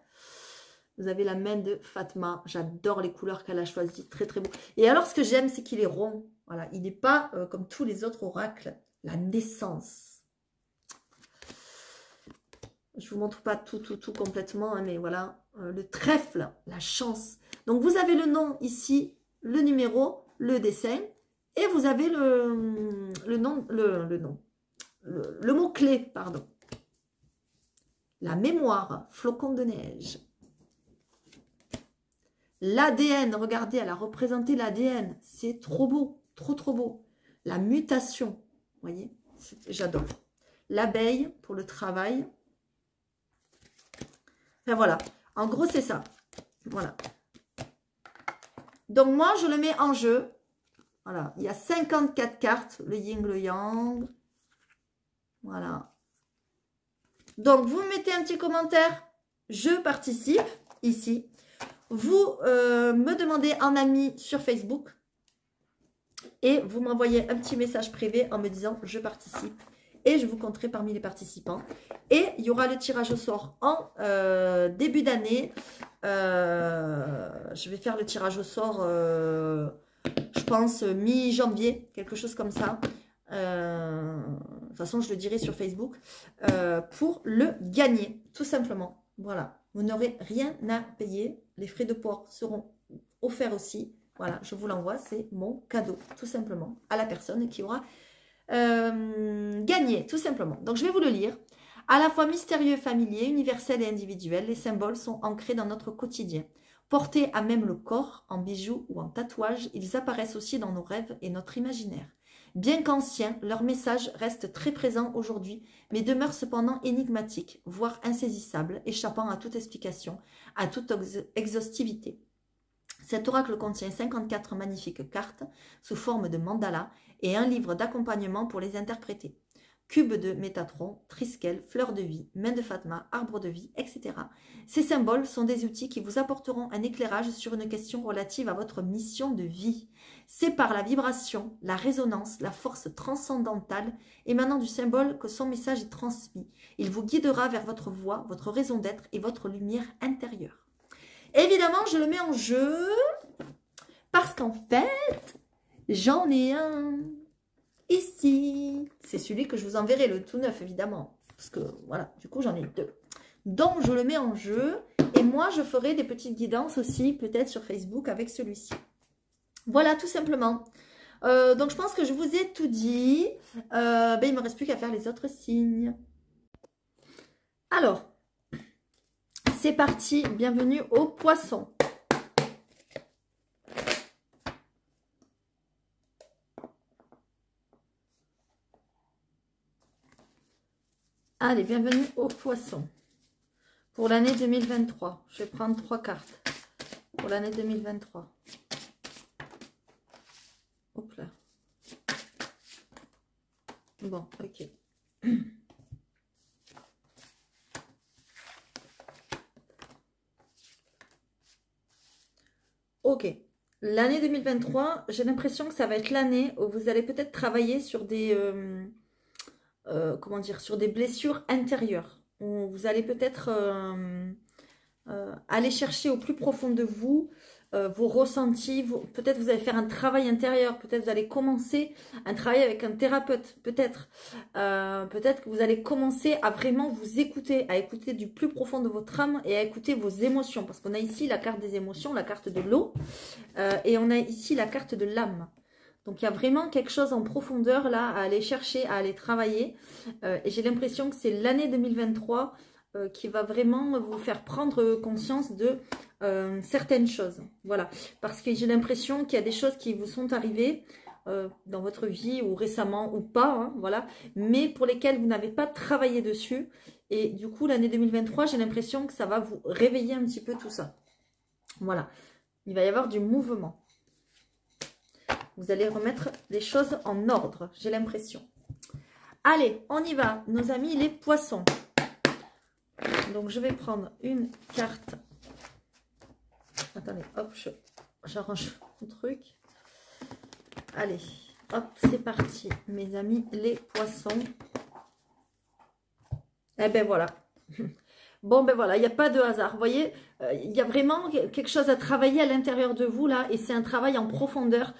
Vous avez la main de Fatma. J'adore les couleurs qu'elle a choisies. Très, très beau. Et alors, ce que j'aime, c'est qu'il est rond. Voilà, il n'est pas comme tous les autres oracles. La naissance. Je ne vous montre pas tout complètement, hein, mais voilà. Le trèfle, la chance. Donc, vous avez le nom ici, le numéro, le dessin. Et vous avez le mot-clé, pardon. La mémoire, flocon de neige. L'ADN, regardez, elle a représenté l'ADN. C'est trop beau, trop beau. La mutation, vous voyez, j'adore. L'abeille pour le travail. Enfin voilà, en gros c'est ça. Voilà. Donc moi je le mets en jeu. Voilà, il y a 54 cartes, le yin, le yang. Voilà. Donc vous mettez un petit commentaire, je participe ici. Vous me demandez en ami sur Facebook et vous m'envoyez un petit message privé en me disant je participe et je vous compterai parmi les participants. Et il y aura le tirage au sort en début d'année. Je vais faire le tirage au sort, je pense, mi-janvier, quelque chose comme ça. De toute façon, je le dirai sur Facebook pour le gagner, tout simplement. Voilà, vous n'aurez rien à payer. Les frais de port seront offerts aussi. Voilà, je vous l'envoie, c'est mon cadeau, tout simplement, à la personne qui aura gagné, tout simplement. Donc, je vais vous le lire. À la fois mystérieux, familier, universel et individuel, les symboles sont ancrés dans notre quotidien. Portés à même le corps, en bijoux ou en tatouages, ils apparaissent aussi dans nos rêves et notre imaginaire. Bien qu'anciens, leur message reste très présent aujourd'hui, mais demeure cependant énigmatique, voire insaisissable, échappant à toute explication, à toute exhaustivité. Cet oracle contient 54 magnifiques cartes sous forme de mandala et un livre d'accompagnement pour les interpréter. Cube de Métatron, Triskel, fleur de vie, main de Fatma, arbre de vie, etc. Ces symboles sont des outils qui vous apporteront un éclairage sur une question relative à votre mission de vie. C'est par la vibration, la résonance, la force transcendantale émanant du symbole que son message est transmis. Il vous guidera vers votre voie, votre raison d'être et votre lumière intérieure. Évidemment, je le mets en jeu parce qu'en fait, j'en ai un ici. C'est celui que je vous enverrai, le tout neuf, évidemment. Parce que, voilà, du coup, j'en ai deux. Donc, je le mets en jeu. Et moi, je ferai des petites guidances aussi, peut-être sur Facebook avec celui-ci. Voilà, tout simplement. Donc, je pense que je vous ai tout dit. Il ne me reste plus qu'à faire les autres signes. Alors, c'est parti. Bienvenue aux poissons. Allez, bienvenue aux poissons. Pour l'année 2023. Je vais prendre 3 cartes. Pour l'année 2023. Hop là. Bon, ok. Ok. L'année 2023, j'ai l'impression que ça va être l'année où vous allez peut-être travailler sur des... comment dire, sur des blessures intérieures. Où vous allez peut-être aller chercher au plus profond de vous vos ressentis. Peut-être vous allez faire un travail intérieur. Peut-être vous allez commencer un travail avec un thérapeute. Peut-être que vous allez commencer à vraiment vous écouter, à écouter du plus profond de votre âme et à écouter vos émotions. Parce qu'on a ici la carte des émotions, la carte de l'eau et on a ici la carte de l'âme. Donc, il y a vraiment quelque chose en profondeur là à aller chercher, à aller travailler. Et j'ai l'impression que c'est l'année 2023 qui va vraiment vous faire prendre conscience de certaines choses. Voilà. Parce que j'ai l'impression qu'il y a des choses qui vous sont arrivées dans votre vie ou récemment ou pas. Hein, voilà. Mais pour lesquelles vous n'avez pas travaillé dessus. Et du coup, l'année 2023, j'ai l'impression que ça va vous réveiller un petit peu tout ça. Voilà. Il va y avoir du mouvement. Vous allez remettre les choses en ordre, j'ai l'impression. Allez, on y va, nos amis les poissons. Donc, je vais prendre une carte. Attendez, hop, j'arrange mon truc. Allez, hop, c'est parti, mes amis les poissons. Eh ben voilà. Bon, ben voilà, il n'y a pas de hasard. Vous voyez, il y a vraiment quelque chose à travailler à l'intérieur de vous, là. Et c'est un travail en profondeur.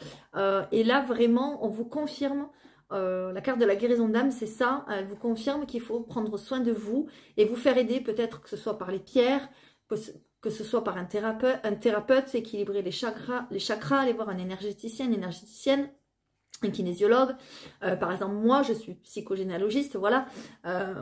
Et là, vraiment, on vous confirme, la carte de la guérison d'âme, c'est ça. Elle vous confirme qu'il faut prendre soin de vous et vous faire aider, peut-être que ce soit par les pierres, que ce soit par un thérapeute, équilibrer les chakras, aller voir un énergéticien, une énergéticienne, un kinésiologue. Par exemple, moi, je suis psychogénéalogiste, voilà.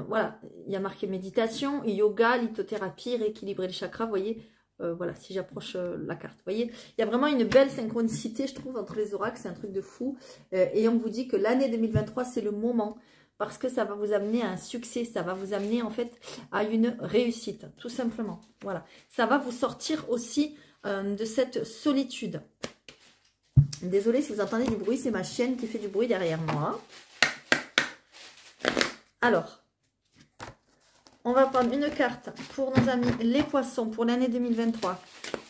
Voilà, il y a marqué méditation, yoga, lithothérapie, rééquilibrer les chakras, vous voyez. Voilà, si j'approche la carte, vous voyez. Il y a vraiment une belle synchronicité, je trouve, entre les oracles, c'est un truc de fou. Et on vous dit que l'année 2023, c'est le moment, parce que ça va vous amener à un succès, ça va vous amener, en fait, à une réussite, tout simplement. Voilà, ça va vous sortir aussi de cette solitude. Désolée si vous entendez du bruit, c'est ma chienne qui fait du bruit derrière moi. Alors, on va prendre une carte pour nos amis les poissons pour l'année 2023.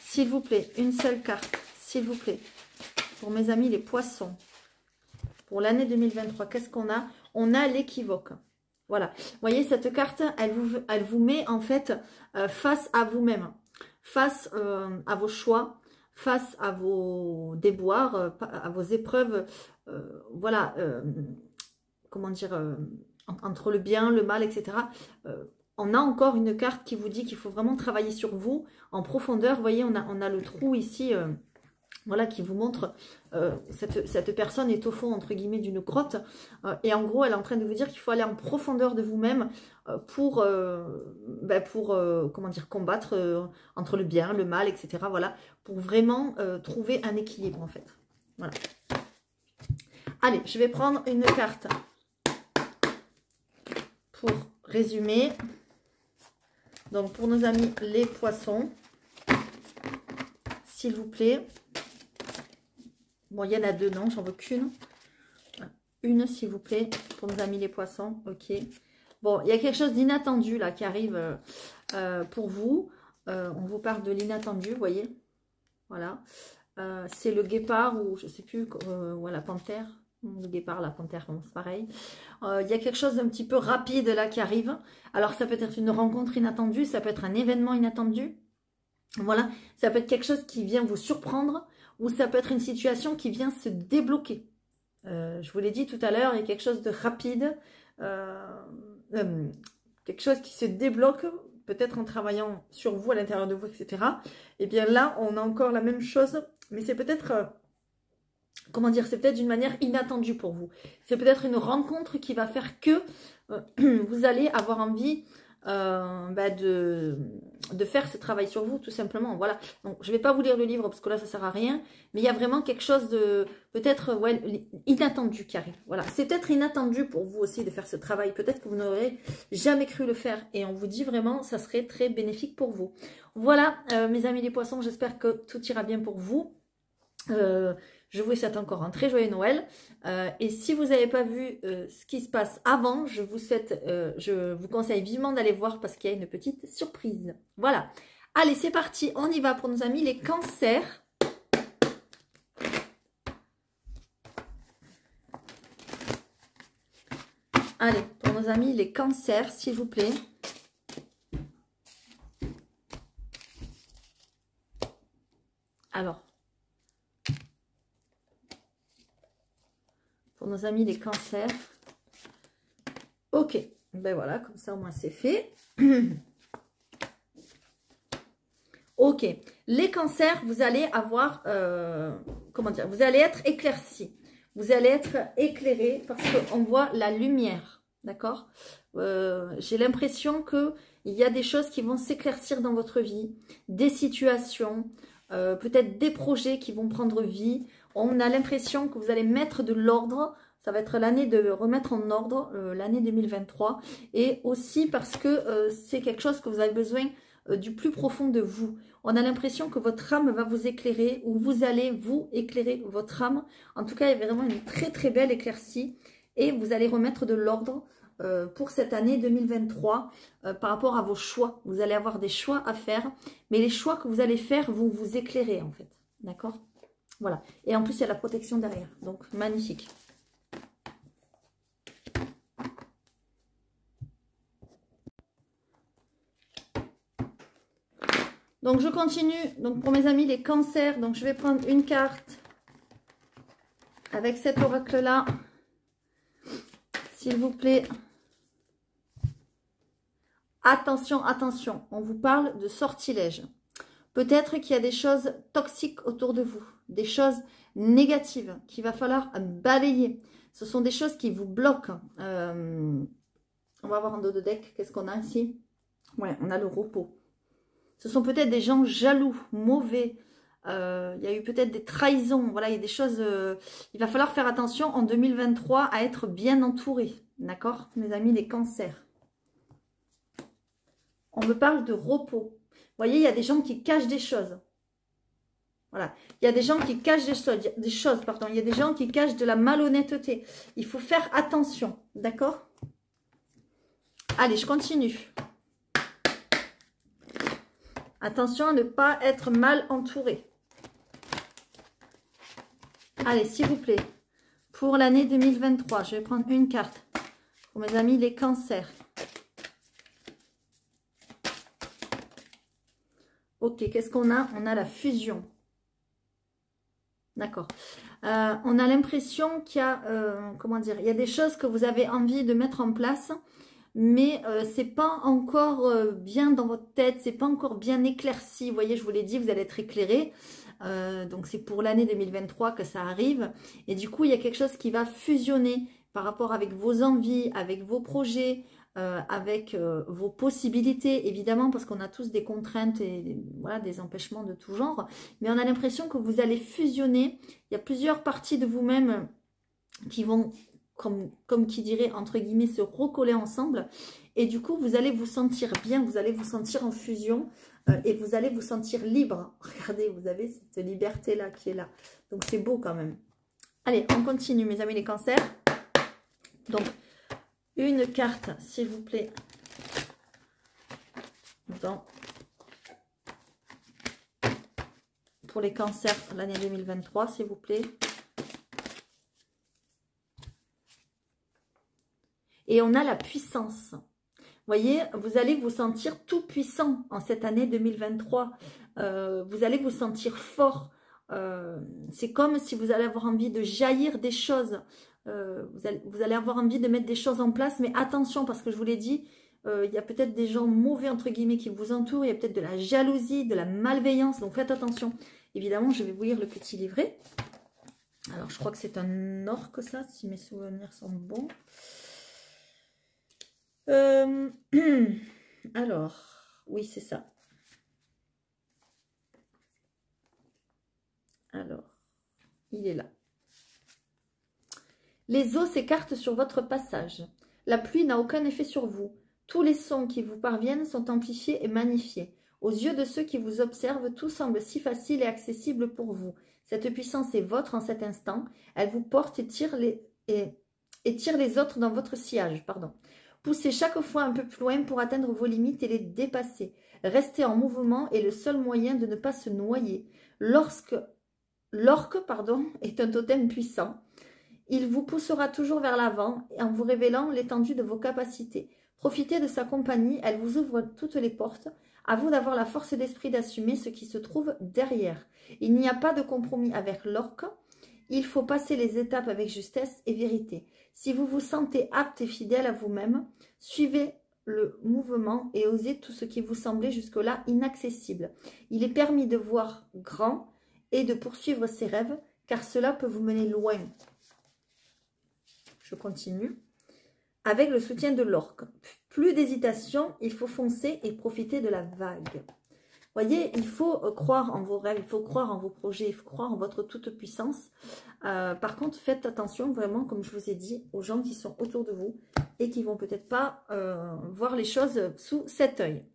S'il vous plaît, une seule carte, s'il vous plaît. Pour mes amis les poissons. Pour l'année 2023, qu'est-ce qu'on a? On a l'équivoque. Voilà. Vous voyez, cette carte, elle vous met en fait face à vous-même. Face à vos choix. Face à vos déboires, à vos épreuves, voilà, comment dire, entre le bien, le mal, etc. On a encore une carte qui vous dit qu'il faut vraiment travailler sur vous en profondeur. Vous voyez, on a le trou ici, voilà, qui vous montre cette personne est au fond, entre guillemets, d'une grotte. Et en gros, elle est en train de vous dire qu'il faut aller en profondeur de vous-même pour comment dire, combattre entre le bien, le mal, etc. Voilà, pour vraiment trouver un équilibre, en fait. Voilà. Allez, je vais prendre une carte pour résumer. Donc, pour nos amis les poissons, s'il vous plaît. Bon, il y en a deux, non, j'en veux qu'une. Une, s'il vous plaît, pour nos amis les poissons. Ok. Bon, il y a quelque chose d'inattendu, là, qui arrive pour vous. On vous parle de l'inattendu, vous voyez. Voilà. C'est le guépard ou, je ne sais plus, ou la panthère. Le guépard, la panthère, bon, c'est pareil. Il y a quelque chose d'un petit peu rapide, là, qui arrive. Alors, ça peut être une rencontre inattendue, ça peut être un événement inattendu. Voilà. Ça peut être quelque chose qui vient vous surprendre. Ou ça peut être une situation qui vient se débloquer. Je vous l'ai dit tout à l'heure, il y a quelque chose de rapide, quelque chose qui se débloque, peut-être en travaillant sur vous, à l'intérieur de vous, etc. Et bien là, on a encore la même chose, mais c'est peut-être, comment dire, c'est peut-être d'une manière inattendue pour vous. C'est peut-être une rencontre qui va faire que vous allez avoir envie de faire ce travail sur vous, tout simplement. Voilà. Donc, je ne vais pas vous lire le livre parce que là, ça ne sert à rien. Mais il y a vraiment quelque chose de peut-être inattendu qui arrive. Voilà. C'est peut-être inattendu pour vous aussi de faire ce travail. Peut-être que vous n'aurez jamais cru le faire. Et on vous dit vraiment, ça serait très bénéfique pour vous. Voilà, mes amis les poissons, j'espère que tout ira bien pour vous. Je vous souhaite encore un très joyeux Noël. Et si vous n'avez pas vu ce qui se passe avant, je vous conseille vivement d'aller voir parce qu'il y a une petite surprise. Voilà. Allez, c'est parti. On y va pour nos amis les cancers. Allez, pour nos amis les cancers, s'il vous plaît. Alors. Pour nos amis les cancers. Ok, ben voilà, comme ça au moins c'est fait. Ok, les cancers, vous allez avoir, comment dire, vous allez être éclaircis. Vous allez être éclairés parce qu'on voit la lumière, d'accord? J'ai l'impression qu'il y a des choses qui vont s'éclaircir dans votre vie, des situations, peut-être des projets qui vont prendre vie. On a l'impression que vous allez mettre de l'ordre. Ça va être l'année de remettre en ordre, l'année 2023. Et aussi parce que c'est quelque chose que vous avez besoin du plus profond de vous. On a l'impression que votre âme va vous éclairer ou vous allez vous éclairer votre âme. En tout cas, il y a vraiment une très très belle éclaircie. Et vous allez remettre de l'ordre pour cette année 2023 par rapport à vos choix. Vous allez avoir des choix à faire. Mais les choix que vous allez faire vont vous éclairer en fait. D'accord ? Voilà. Et en plus, il y a la protection derrière. Donc, magnifique. Donc, je continue. Donc, pour mes amis, les cancers. Donc, je vais prendre une carte avec cet oracle-là. S'il vous plaît. Attention, attention. On vous parle de sortilège. Peut-être qu'il y a des choses toxiques autour de vous. Des choses négatives qu'il va falloir balayer. Ce sont des choses qui vous bloquent. On va voir en dos de deck. Qu'est-ce qu'on a ici? Ouais, on a le repos. Ce sont peut-être des gens jaloux, mauvais. Il y a eu peut-être des trahisons. Voilà, il y a des choses... il va falloir faire attention en 2023 à être bien entouré. D'accord, mes amis, les cancers. On me parle de repos. Vous voyez, il y a des gens qui cachent des choses. Voilà. Il y a des gens qui cachent des choses, pardon. Il y a des gens qui cachent de la malhonnêteté. Il faut faire attention. D'accord? Allez, je continue. Attention à ne pas être mal entouré. Allez, s'il vous plaît. Pour l'année 2023, je vais prendre une carte. Pour mes amis, les cancers. Ok, qu'est-ce qu'on a? On a la fusion. D'accord. On a l'impression qu'il y a, comment dire, il y a des choses que vous avez envie de mettre en place, mais c'est pas encore bien dans votre tête, c'est pas encore bien éclairci. Vous voyez, je vous l'ai dit, vous allez être éclairé. Donc c'est pour l'année 2023 que ça arrive. Et du coup, il y a quelque chose qui va fusionner par rapport avec vos envies, avec vos projets, avec vos possibilités, évidemment, parce qu'on a tous des contraintes et voilà, des empêchements de tout genre. Mais on a l'impression que vous allez fusionner. Il y a plusieurs parties de vous-même qui vont, comme qui dirait, entre guillemets, se recoller ensemble. Et du coup, vous allez vous sentir bien, vous allez vous sentir en fusion et vous allez vous sentir libre. Regardez, vous avez cette liberté-là qui est là. Donc, c'est beau quand même. Allez, on continue, mes amis les cancers. Donc, une carte, s'il vous plaît, pour les cancers l'année 2023, s'il vous plaît. Et on a la puissance. Vous voyez, vous allez vous sentir tout puissant en cette année 2023. Vous allez vous sentir fort. C'est comme si vous allez avoir envie de jaillir des choses. Vous allez avoir envie de mettre des choses en place, mais attention, parce que je vous l'ai dit, il y a peut-être des gens mauvais, entre guillemets, qui vous entourent, il y a peut-être de la jalousie, de la malveillance, donc faites attention. Évidemment, je vais vous lire le petit livret. Alors, je crois que c'est un orque, ça, si mes souvenirs sont bons. Alors, oui, c'est ça. Alors, il est là. Les eaux s'écartent sur votre passage. La pluie n'a aucun effet sur vous. Tous les sons qui vous parviennent sont amplifiés et magnifiés. Aux yeux de ceux qui vous observent, tout semble si facile et accessible pour vous. Cette puissance est votre en cet instant. Elle vous porte et tire les autres dans votre sillage. Poussez chaque fois un peu plus loin pour atteindre vos limites et les dépasser. Rester en mouvement est le seul moyen de ne pas se noyer. L'orque est un totem puissant. Il vous poussera toujours vers l'avant en vous révélant l'étendue de vos capacités. Profitez de sa compagnie, elle vous ouvre toutes les portes. À vous d'avoir la force d'esprit d'assumer ce qui se trouve derrière. Il n'y a pas de compromis avec l'orque. Il faut passer les étapes avec justesse et vérité. Si vous vous sentez apte et fidèle à vous-même, suivez le mouvement et osez tout ce qui vous semblait jusque-là inaccessible. Il est permis de voir grand et de poursuivre ses rêves, car cela peut vous mener loin. Je continue. Avec le soutien de l'orque. Plus d'hésitation, il faut foncer et profiter de la vague. Voyez, il faut croire en vos rêves, il faut croire en vos projets, il faut croire en votre toute-puissance. Par contre, faites attention vraiment, comme je vous ai dit, aux gens qui sont autour de vous et qui vont peut-être pas voir les choses sous cet œil.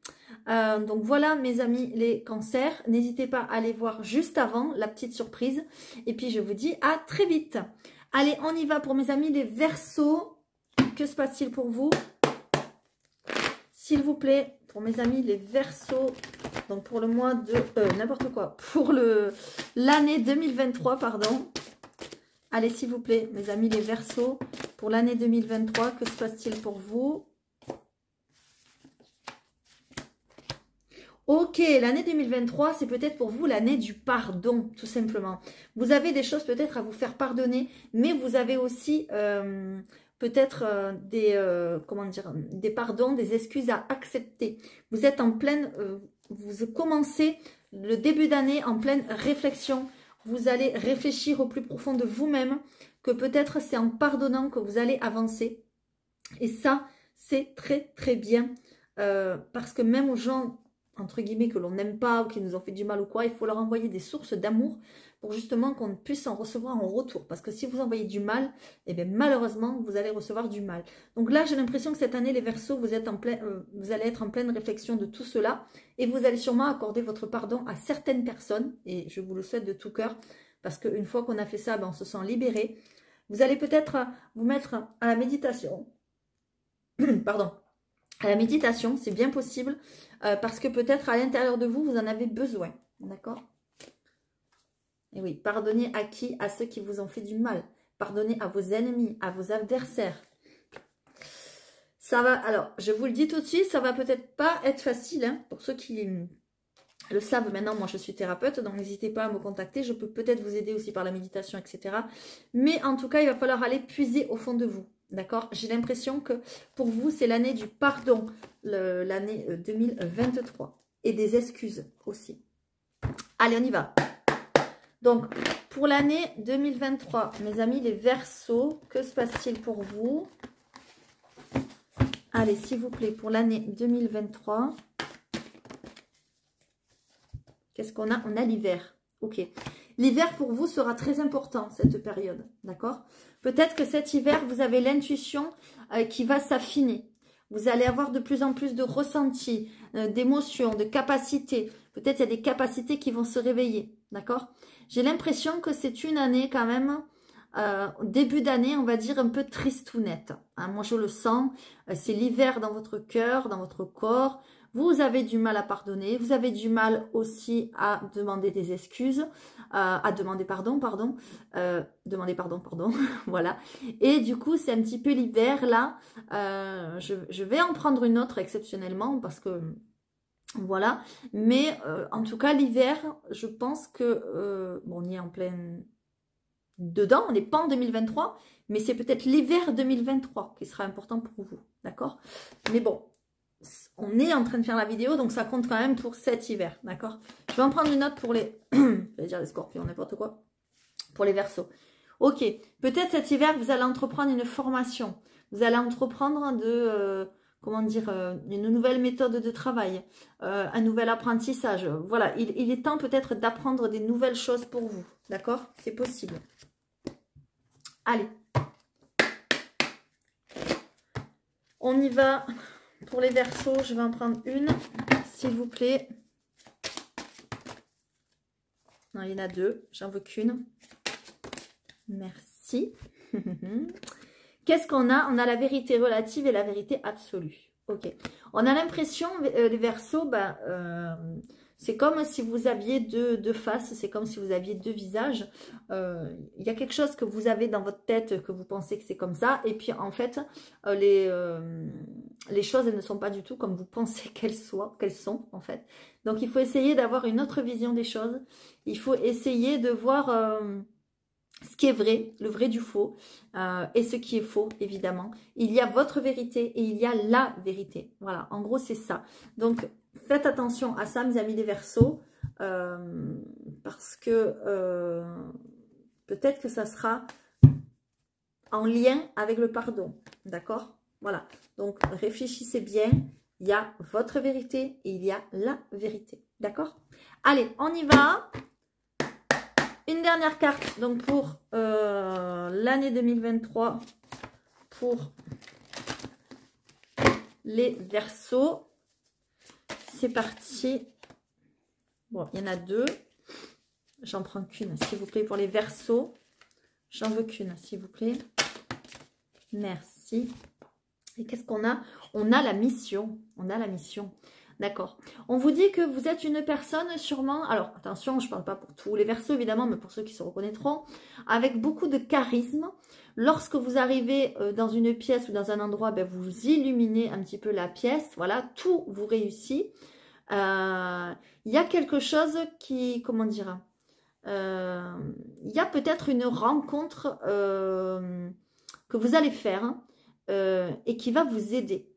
Donc voilà, mes amis les cancers. N'hésitez pas à aller voir juste avant la petite surprise. Et puis, je vous dis à très vite. Allez, on y va pour mes amis les Verseaux. Que se passe-t-il pour vous? S'il vous plaît, pour mes amis les Verseaux, donc pour le mois de... n'importe quoi, pour l'année 2023, pardon. Allez, s'il vous plaît, mes amis les Verseaux, pour l'année 2023, que se passe-t-il pour vous? Ok, l'année 2023, c'est peut-être pour vous l'année du pardon, tout simplement. Vous avez des choses peut-être à vous faire pardonner, mais vous avez aussi peut-être comment dire, des pardons, des excuses à accepter. Vous êtes en pleine, vous commencez le début d'année en pleine réflexion. Vous allez réfléchir au plus profond de vous-même, que peut-être c'est en pardonnant que vous allez avancer. Et ça, c'est très très bien, parce que même aux gens entre guillemets, que l'on n'aime pas ou qui nous ont fait du mal ou quoi, il faut leur envoyer des sources d'amour pour justement qu'on puisse en recevoir en retour. Parce que si vous envoyez du mal, eh bien malheureusement, vous allez recevoir du mal. Donc là, j'ai l'impression que cette année, les Verseaux, vous allez être en pleine réflexion de tout cela et vous allez sûrement accorder votre pardon à certaines personnes, et je vous le souhaite de tout cœur, parce qu'une fois qu'on a fait ça, ben, on se sent libéré. Vous allez peut-être vous mettre à la méditation. Pardon. À la méditation, c'est bien possible, parce que peut-être à l'intérieur de vous, vous en avez besoin. D'accord? Et oui, pardonnez à qui? À ceux qui vous ont fait du mal. Pardonnez à vos ennemis, à vos adversaires. Ça va, alors, je vous le dis tout de suite, ça va peut-être pas être facile, hein, pour ceux qui le savent maintenant. Moi, je suis thérapeute, donc n'hésitez pas à me contacter. Je peux peut-être vous aider aussi par la méditation, etc. Mais en tout cas, il va falloir aller puiser au fond de vous. D'accord? J'ai l'impression que pour vous, c'est l'année du pardon, l'année 2023. Et des excuses aussi. Allez, on y va. Donc, pour l'année 2023, mes amis, les Verseaux, que se passe-t-il pour vous? Allez, s'il vous plaît, pour l'année 2023, qu'est-ce qu'on a? On a l'hiver. Ok. L'hiver, pour vous, sera très important, cette période. D'accord? Peut-être que cet hiver, vous avez l'intuition qui va s'affiner. Vous allez avoir de plus en plus de ressentis, d'émotions, de capacités. Peut-être il y a des capacités qui vont se réveiller. D'accord? J'ai l'impression que c'est une année quand même, début d'année, on va dire un peu tristounette. Hein, moi, je le sens. C'est l'hiver dans votre cœur, dans votre corps. Vous avez du mal à pardonner, vous avez du mal aussi à demander des excuses, à demander pardon, voilà. Et du coup, c'est un petit peu l'hiver là. Je vais en prendre une autre exceptionnellement parce que voilà. Mais en tout cas, l'hiver, je pense que bon, on y est en pleine dedans, on n'est pas en 2023, mais c'est peut-être l'hiver 2023 qui sera important pour vous, d'accord? Mais bon. On est en train de faire la vidéo, donc ça compte quand même pour cet hiver, d'accord? Je vais en prendre une note pour les... je vais dire les scorpions, n'importe quoi. Pour les Verseaux. Ok, peut-être cet hiver, vous allez entreprendre une formation. Vous allez entreprendre comment dire, une nouvelle méthode de travail, un nouvel apprentissage. Voilà, il est temps peut-être d'apprendre des nouvelles choses pour vous, d'accord? C'est possible. Allez. On y va. Pour les Verseaux, je vais en prendre une, s'il vous plaît. Non, il y en a deux. J'en veux qu'une. Merci. Qu'est-ce qu'on a? On a la vérité relative et la vérité absolue. Ok. On a l'impression, les Verseaux, c'est comme si vous aviez deux faces. C'est comme si vous aviez deux visages. Il y a quelque chose que vous avez dans votre tête que vous pensez que c'est comme ça. Et puis, en fait, les choses, elles ne sont pas du tout comme vous pensez qu'elles sont, en fait. Donc, il faut essayer d'avoir une autre vision des choses. Il faut essayer de voir ce qui est vrai, le vrai du faux, et ce qui est faux, évidemment. Il y a votre vérité et il y a la vérité. Voilà, en gros, c'est ça. Donc, faites attention à ça, mes amis les Verseaux, parce que peut-être que ça sera en lien avec le pardon, d'accord? Voilà, donc réfléchissez bien, il y a votre vérité et il y a la vérité, d'accord? Allez, on y va. Une dernière carte, donc pour l'année 2023, pour les Verseaux. C'est parti. Bon, il y en a deux. J'en prends qu'une, s'il vous plaît, pour les Verseaux. J'en veux qu'une, s'il vous plaît. Merci. Et qu'est-ce qu'on a? On a la mission. On a la mission. D'accord. On vous dit que vous êtes une personne sûrement... Alors, attention, je ne parle pas pour tous les Verseaux, évidemment, mais pour ceux qui se reconnaîtront. Avec beaucoup de charisme. Lorsque vous arrivez dans une pièce ou dans un endroit, vous illuminez un petit peu la pièce. Voilà, tout vous réussit. Il y a quelque chose qui, comment dire, il y a peut-être une rencontre que vous allez faire et qui va vous aider.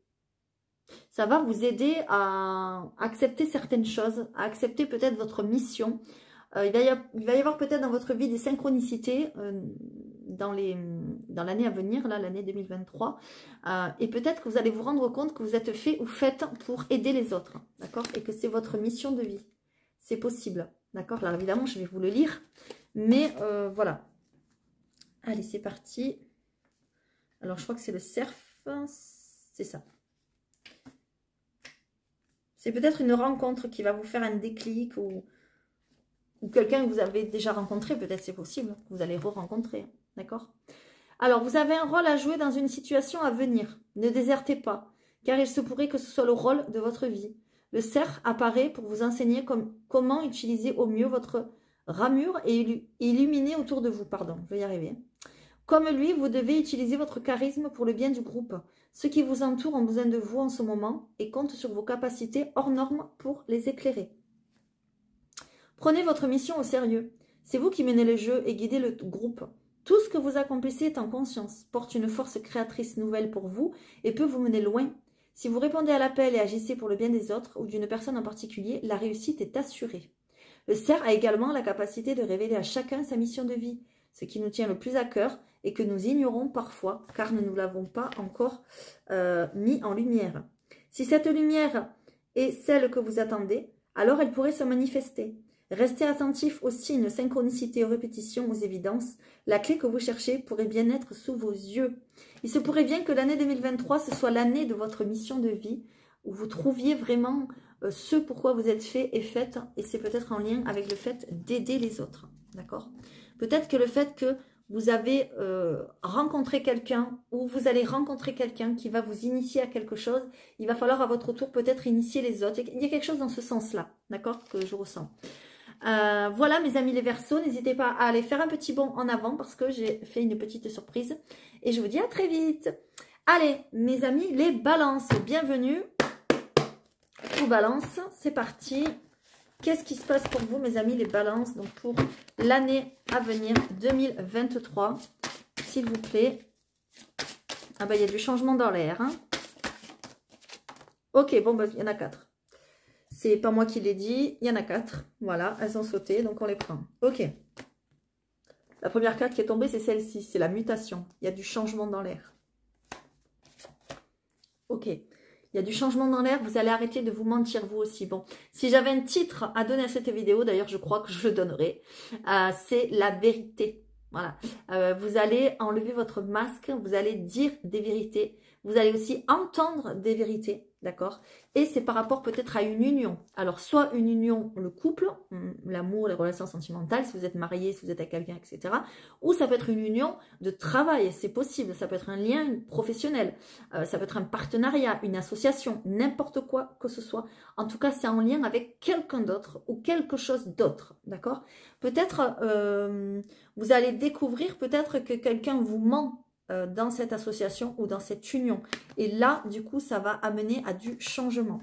Ça va vous aider à accepter certaines choses, à accepter peut-être votre mission. Il va y avoir peut-être dans votre vie des synchronicités dans l'année à venir, là, l'année 2023. Et peut-être que vous allez vous rendre compte que vous êtes fait ou faite pour aider les autres. D'accord? Et que c'est votre mission de vie. C'est possible. D'accord? Alors évidemment, je vais vous le lire. Mais voilà. Allez, c'est parti. Alors, je crois que c'est le cerf. C'est ça. C'est peut-être une rencontre qui va vous faire un déclic ou quelqu'un que vous avez déjà rencontré. Peut-être c'est possible que vous allez re-rencontrer. D'accord? Alors, vous avez un rôle à jouer dans une situation à venir. Ne désertez pas, car il se pourrait que ce soit le rôle de votre vie. Le cerf apparaît pour vous enseigner comment utiliser au mieux votre ramure et illuminer autour de vous. Pardon, je vais y arriver. Comme lui, vous devez utiliser votre charisme pour le bien du groupe. Ceux qui vous entourent ont besoin de vous en ce moment et comptent sur vos capacités hors normes pour les éclairer. Prenez votre mission au sérieux. C'est vous qui menez le jeu et guidez le groupe. Tout ce que vous accomplissez est en conscience, porte une force créatrice nouvelle pour vous et peut vous mener loin. Si vous répondez à l'appel et agissez pour le bien des autres ou d'une personne en particulier, la réussite est assurée. Le cerf a également la capacité de révéler à chacun sa mission de vie, ce qui nous tient le plus à cœur et que nous ignorons parfois car nous ne l'avons pas encore mis en lumière. Si cette lumière est celle que vous attendez, alors elle pourrait se manifester. Restez attentif aux signes, synchronicité, aux répétitions, aux évidences. La clé que vous cherchez pourrait bien être sous vos yeux. Il se pourrait bien que l'année 2023, ce soit l'année de votre mission de vie, où vous trouviez vraiment ce pourquoi vous êtes fait et faites, et c'est peut-être en lien avec le fait d'aider les autres. D'accord? Peut-être que le fait que vous avez rencontré quelqu'un ou vous allez rencontrer quelqu'un qui va vous initier à quelque chose, il va falloir à votre tour peut-être initier les autres. Il y a quelque chose dans ce sens-là, d'accord, que je ressens. Voilà mes amis les Verseaux, n'hésitez pas à aller faire un petit bond en avant parce que j'ai fait une petite surprise et je vous dis à très vite. Allez mes amis les Balances, bienvenue aux Balances, c'est parti. Qu'est-ce qui se passe pour vous mes amis les Balances, donc pour l'année à venir 2023, s'il vous plaît. Ah bah il y a du changement dans l'air, hein. Ok, bon bah il y en a 4. C'est pas moi qui l'ai dit, il y en a 4. Voilà, elles ont sauté, donc on les prend. Ok. La première carte qui est tombée, c'est celle-ci. C'est la mutation. Il y a du changement dans l'air. Ok. Il y a du changement dans l'air. Vous allez arrêter de vous mentir, vous aussi. Bon, si j'avais un titre à donner à cette vidéo, d'ailleurs, je crois que je le donnerai. C'est la vérité. Voilà. Vous allez enlever votre masque. Vous allez dire des vérités. Vous allez aussi entendre des vérités. D'accord? Et c'est par rapport peut-être à une union. Alors, soit une union, le couple, l'amour, les relations sentimentales, si vous êtes marié, si vous êtes avec quelqu'un, etc. Ou ça peut être une union de travail, c'est possible. Ça peut être un lien professionnel. Ça peut être un partenariat, une association, n'importe quoi que ce soit. En tout cas, c'est en lien avec quelqu'un d'autre ou quelque chose d'autre. D'accord? Peut-être, vous allez découvrir peut-être que quelqu'un vous ment dans cette association ou dans cette union. Et là, du coup, ça va amener à du changement.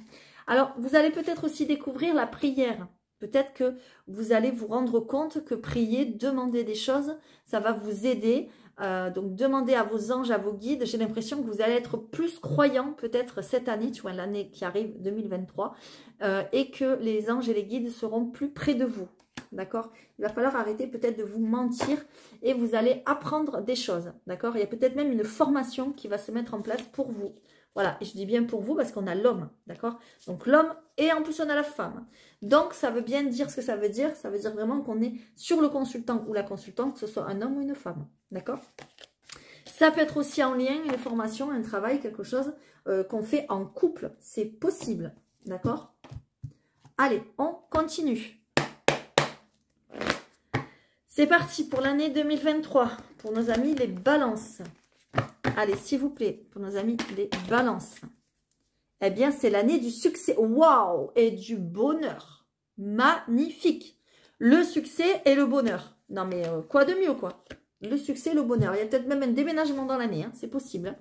Alors, vous allez peut-être aussi découvrir la prière. Peut-être que vous allez vous rendre compte que prier, demander des choses, ça va vous aider. Donc, demandez à vos anges, à vos guides. J'ai l'impression que vous allez être plus croyant peut-être cette année, tu vois, l'année qui arrive, 2023, et que les anges et les guides seront plus près de vous. D'accord? Il va falloir arrêter peut-être de vous mentir et vous allez apprendre des choses. D'accord? Il y a peut-être même une formation qui va se mettre en place pour vous. Voilà, et je dis bien pour vous parce qu'on a l'homme. D'accord? Donc l'homme et en plus on a la femme. Donc ça veut bien dire ce que ça veut dire. Ça veut dire vraiment qu'on est sur le consultant ou la consultante, que ce soit un homme ou une femme. D'accord? Ça peut être aussi en lien, une formation, un travail, quelque chose qu'on fait en couple. C'est possible. D'accord? Allez, on continue. C'est parti pour l'année 2023, pour nos amis les Balances. Allez, s'il vous plaît, pour nos amis les Balances. Eh bien, c'est l'année du succès. Waouh! Et du bonheur. Magnifique. Le succès et le bonheur. Non, mais quoi de mieux, quoi? Le succès et le bonheur. Il y a peut-être même un déménagement dans l'année, hein, c'est possible. Hein.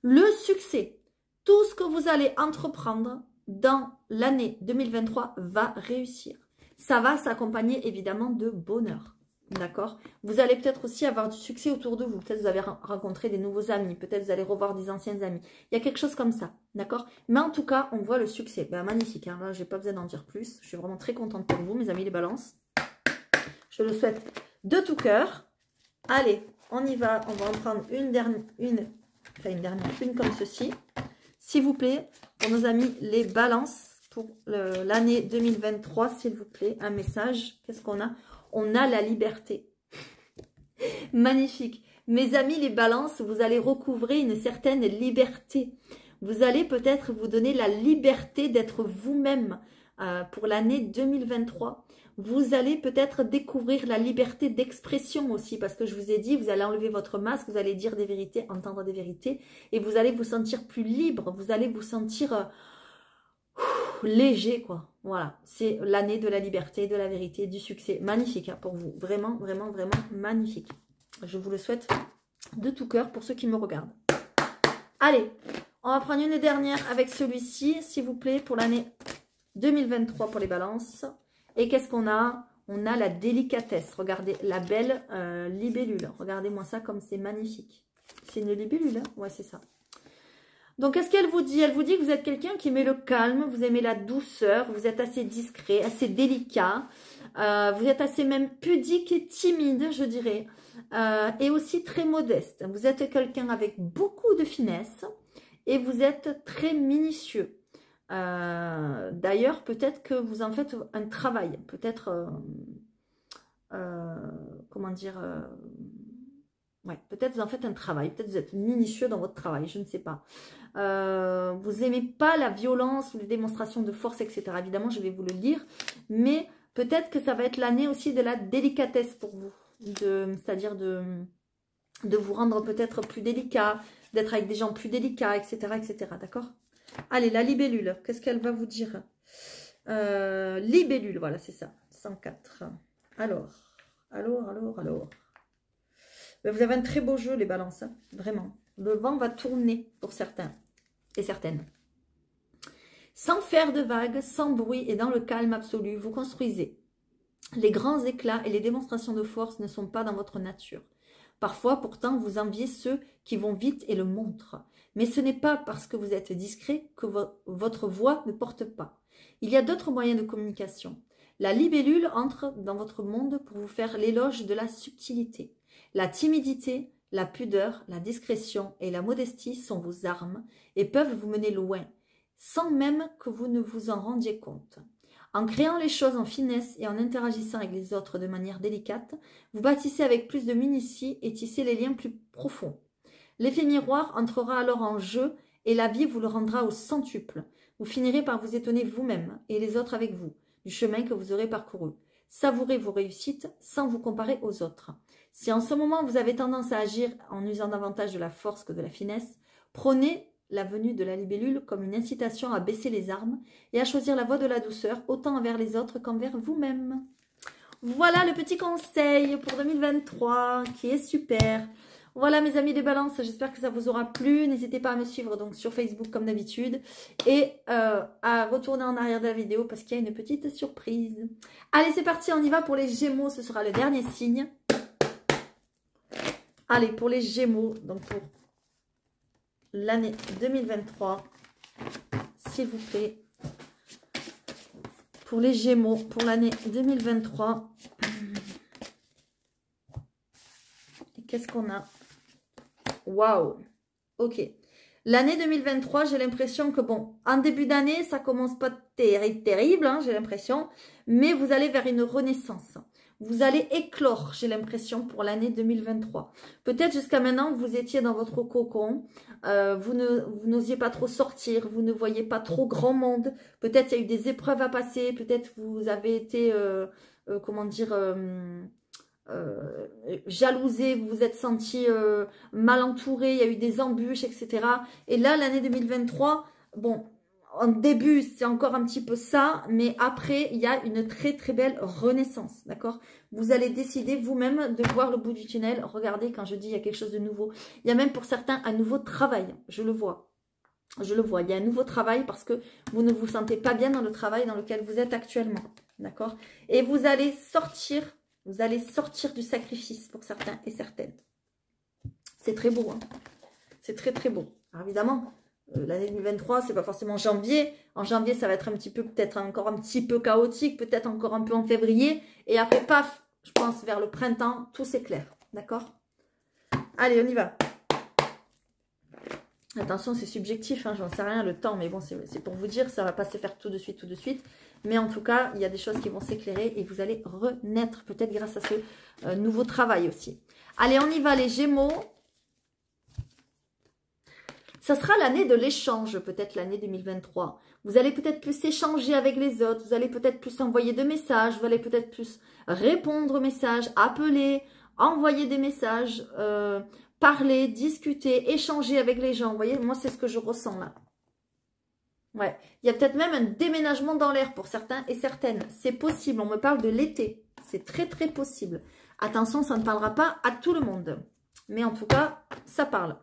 Le succès. Tout ce que vous allez entreprendre dans l'année 2023 va réussir. Ça va s'accompagner évidemment de bonheur. D'accord? Vous allez peut-être aussi avoir du succès autour de vous. Peut-être vous avez rencontré des nouveaux amis. Peut-être vous allez revoir des anciens amis. Il y a quelque chose comme ça. D'accord? Mais en tout cas, on voit le succès. Ben, magnifique. Hein? Là, je n'ai pas besoin d'en dire plus. Je suis vraiment très contente pour vous, mes amis les balances. Je le souhaite de tout cœur. Allez, on y va. On va en prendre une comme ceci. S'il vous plaît, pour nos amis les balances, pour l'année 2023, s'il vous plaît, un message. Qu'est-ce qu'on a? On a la liberté. Magnifique. Mes amis les balances, vous allez recouvrer une certaine liberté. Vous allez peut-être vous donner la liberté d'être vous-même pour l'année 2023. Vous allez peut-être découvrir la liberté d'expression aussi, parce que je vous ai dit, vous allez enlever votre masque, vous allez dire des vérités, entendre des vérités, et vous allez vous sentir plus libre, vous allez vous sentir léger, quoi. Voilà, c'est l'année de la liberté, de la vérité, du succès. Magnifique hein, pour vous, vraiment, vraiment, vraiment magnifique. Je vous le souhaite de tout cœur pour ceux qui me regardent. Allez, on va prendre une dernière avec celui-ci, s'il vous plaît, pour l'année 2023 pour les balances. Et qu'est-ce qu'on a? On a la délicatesse. Regardez, la belle libellule. Regardez-moi ça comme c'est magnifique. C'est une libellule, hein? Ouais, c'est ça. Donc, qu'est-ce qu'elle vous dit? Elle vous dit que vous êtes quelqu'un qui aimait le calme, vous aimez la douceur, vous êtes assez discret, assez délicat, vous êtes assez même pudique et timide, je dirais, et aussi très modeste. Vous êtes quelqu'un avec beaucoup de finesse et vous êtes très minutieux. D'ailleurs, peut-être que vous en faites un travail, peut-être, comment dire... ouais, peut-être vous en faites un travail, peut-être vous êtes minutieux dans votre travail, je ne sais pas. Vous n'aimez pas la violence ou les démonstrations de force, etc. Évidemment, je vais vous le dire. Mais peut-être que ça va être l'année aussi de la délicatesse pour vous. C'est-à-dire de vous rendre peut-être plus délicat, d'être avec des gens plus délicats, etc. etc. D'accord? Allez, la libellule, qu'est-ce qu'elle va vous dire? Libellule, voilà, c'est ça. 104. Alors. Mais vous avez un très beau jeu, les balances, hein, vraiment. Le vent va tourner pour certains et certaines. Sans faire de vagues, sans bruit et dans le calme absolu, vous construisez. Les grands éclats et les démonstrations de force ne sont pas dans votre nature. Parfois, pourtant, vous enviez ceux qui vont vite et le montrent. Mais ce n'est pas parce que vous êtes discret que votre voix ne porte pas. Il y a d'autres moyens de communication. La libellule entre dans votre monde pour vous faire l'éloge de la subtilité. La timidité, la pudeur, la discrétion et la modestie sont vos armes et peuvent vous mener loin, sans même que vous ne vous en rendiez compte. En créant les choses en finesse et en interagissant avec les autres de manière délicate, vous bâtissez avec plus de minutie et tissez les liens plus profonds. L'effet miroir entrera alors en jeu et la vie vous le rendra au centuple. Vous finirez par vous étonner vous-même et les autres avec vous, du chemin que vous aurez parcouru. Savourez vos réussites sans vous comparer aux autres. Si en ce moment vous avez tendance à agir en usant davantage de la force que de la finesse, prenez la venue de la libellule comme une incitation à baisser les armes et à choisir la voie de la douceur autant envers les autres qu'envers vous-même. Voilà le petit conseil pour 2023 qui est super. Voilà mes amis des balances, j'espère que ça vous aura plu. N'hésitez pas à me suivre donc sur Facebook comme d'habitude et à retourner en arrière de la vidéo parce qu'il y a une petite surprise. Allez, c'est parti, on y va pour les Gémeaux, ce sera le dernier signe. Allez, pour les Gémeaux, donc pour l'année 2023, s'il vous plaît. Pour les Gémeaux, pour l'année 2023. Qu'est-ce qu'on a? Waouh! Ok. L'année 2023, j'ai l'impression que, bon, en début d'année, ça commence pas terrible, hein, j'ai l'impression. Mais vous allez vers une renaissance. Vous allez éclore, j'ai l'impression, pour l'année 2023. Peut-être jusqu'à maintenant, vous étiez dans votre cocon. Vous n'osiez pas trop sortir. Vous ne voyez pas trop grand monde. Peut-être il y a eu des épreuves à passer. Peut-être vous avez été, comment dire... jalousé, vous vous êtes senti mal entouré, il y a eu des embûches, etc. Et là, l'année 2023, bon, en début, c'est encore un petit peu ça, mais après, il y a une très très belle renaissance, d'accord? Vous allez décider vous-même de voir le bout du tunnel. Regardez, quand je dis il y a quelque chose de nouveau, il y a même pour certains un nouveau travail, je le vois. Je le vois, il y a un nouveau travail parce que vous ne vous sentez pas bien dans le travail dans lequel vous êtes actuellement. D'accord? Et vous allez sortir du sacrifice pour certains et certaines. C'est très beau, hein? C'est très très beau. Alors évidemment, l'année 2023, c'est pas forcément janvier. En janvier, ça va être un petit peu, peut-être encore un petit peu chaotique, peut-être encore un peu en février. Et après, paf, je pense vers le printemps, tout s'éclaire. D'accord? Allez, on y va. Attention, c'est subjectif, hein, j'en sais rien le temps, mais bon, c'est pour vous dire, ça ne va pas se faire tout de suite. Mais en tout cas, il y a des choses qui vont s'éclairer et vous allez renaître, peut-être grâce à ce nouveau travail aussi. Allez, on y va les Gémeaux. Ça sera l'année de l'échange, peut-être l'année 2023. Vous allez peut-être plus échanger avec les autres, vous allez peut-être plus envoyer de messages, vous allez peut-être plus répondre aux messages, appeler, envoyer des messages, parler, discuter, échanger avec les gens. Vous voyez, moi, c'est ce que je ressens là. Ouais, il y a peut-être même un déménagement dans l'air pour certains et certaines. C'est possible, on me parle de l'été. C'est très, très possible. Attention, ça ne parlera pas à tout le monde. Mais en tout cas, ça parle.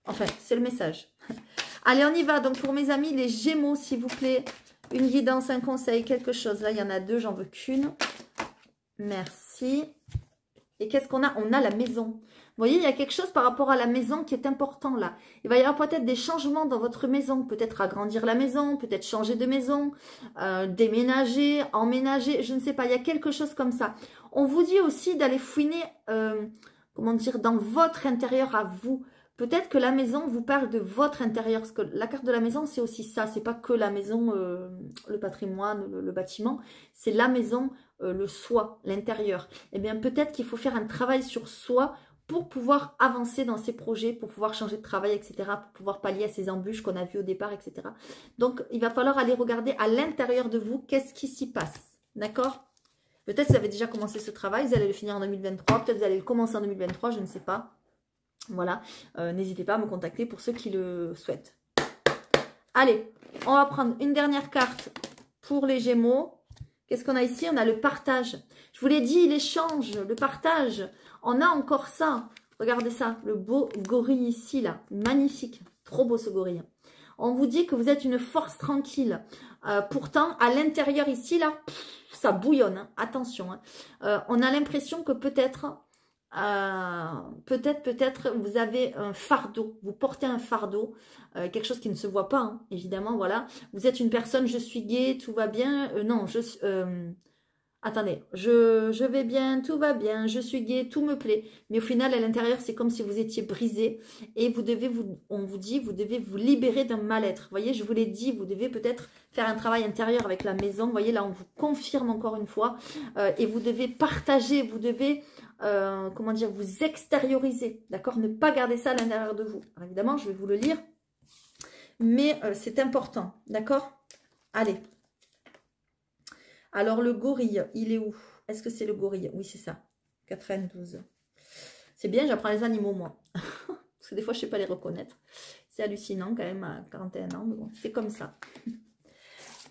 Enfin, c'est le message. Allez, on y va. Donc, pour mes amis, les Gémeaux, s'il vous plaît, une guidance, un conseil, quelque chose. Là, il y en a deux, j'en veux qu'une. Merci. Et qu'est-ce qu'on a? On a la maison. Vous voyez, il y a quelque chose par rapport à la maison qui est important là. Il va y avoir peut-être des changements dans votre maison. Peut-être agrandir la maison, peut-être changer de maison, déménager, emménager, je ne sais pas. Il y a quelque chose comme ça. On vous dit aussi d'aller fouiner, comment dire, dans votre intérieur à vous. Peut-être que la maison vous parle de votre intérieur. Parce que la carte de la maison, c'est aussi ça. C'est pas que la maison, le patrimoine, le bâtiment. C'est la maison, le soi, l'intérieur. Eh bien, peut-être qu'il faut faire un travail sur soi pour pouvoir avancer dans ces projets, pour pouvoir changer de travail, etc., pour pouvoir pallier à ces embûches qu'on a vues au départ, etc. Donc, il va falloir aller regarder à l'intérieur de vous, qu'est-ce qui s'y passe, d'accord? Peut-être que vous avez déjà commencé ce travail, vous allez le finir en 2023, peut-être que vous allez le commencer en 2023, je ne sais pas. Voilà, n'hésitez pas à me contacter pour ceux qui le souhaitent. Allez, on va prendre une dernière carte pour les Gémeaux. Qu'est-ce qu'on a ici? On a le partage. Je vous l'ai dit, l'échange, le partage. On a encore ça. Regardez ça, le beau gorille ici, là. Magnifique. Trop beau ce gorille. On vous dit que vous êtes une force tranquille. Pourtant, à l'intérieur ici, là, ça bouillonne. Hein. Attention. Hein. On a l'impression que peut-être vous avez un fardeau. Vous portez un fardeau. Quelque chose qui ne se voit pas, hein, évidemment. Voilà. Vous êtes une personne, je suis gay, tout va bien. Non, attendez, je vais bien, tout va bien, je suis gay, tout me plaît. Mais au final, à l'intérieur, c'est comme si vous étiez brisé. Et vous devez on vous dit, vous devez vous libérer d'un mal-être. Vous voyez, je vous l'ai dit, vous devez peut-être faire un travail intérieur avec la maison. Vous voyez, là, on vous confirme encore une fois. Et vous devez partager, vous devez, comment dire, vous extérioriser. D'accord? Ne pas garder ça à l'intérieur de vous. Alors, évidemment, je vais vous le lire. Mais c'est important. D'accord? Allez. Alors, le gorille, il est où? Est-ce que c'est le gorille? Oui, c'est ça. 92. C'est bien, j'apprends les animaux, moi. Parce que des fois, je ne sais pas les reconnaître. C'est hallucinant, quand même, à 41 ans. Mais bon, c'est comme ça.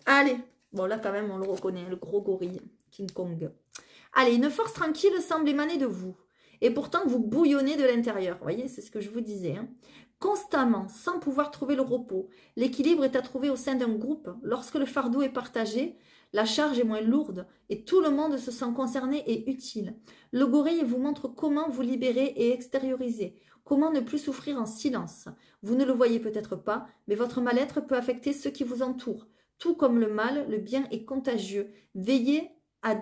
Allez. Bon, là, quand même, on le reconnaît. Le gros gorille. King Kong. Allez, une force tranquille semble émaner de vous. Et pourtant, vous bouillonnez de l'intérieur. Vous voyez, c'est ce que je vous disais. Hein. Constamment, sans pouvoir trouver le repos. L'équilibre est à trouver au sein d'un groupe. Lorsque le fardeau est partagé, la charge est moins lourde et tout le monde se sent concerné et utile. Le gorille vous montre comment vous libérer et extérioriser, comment ne plus souffrir en silence. Vous ne le voyez peut-être pas, mais votre mal-être peut affecter ceux qui vous entourent. Tout comme le mal, le bien est contagieux. Veillez à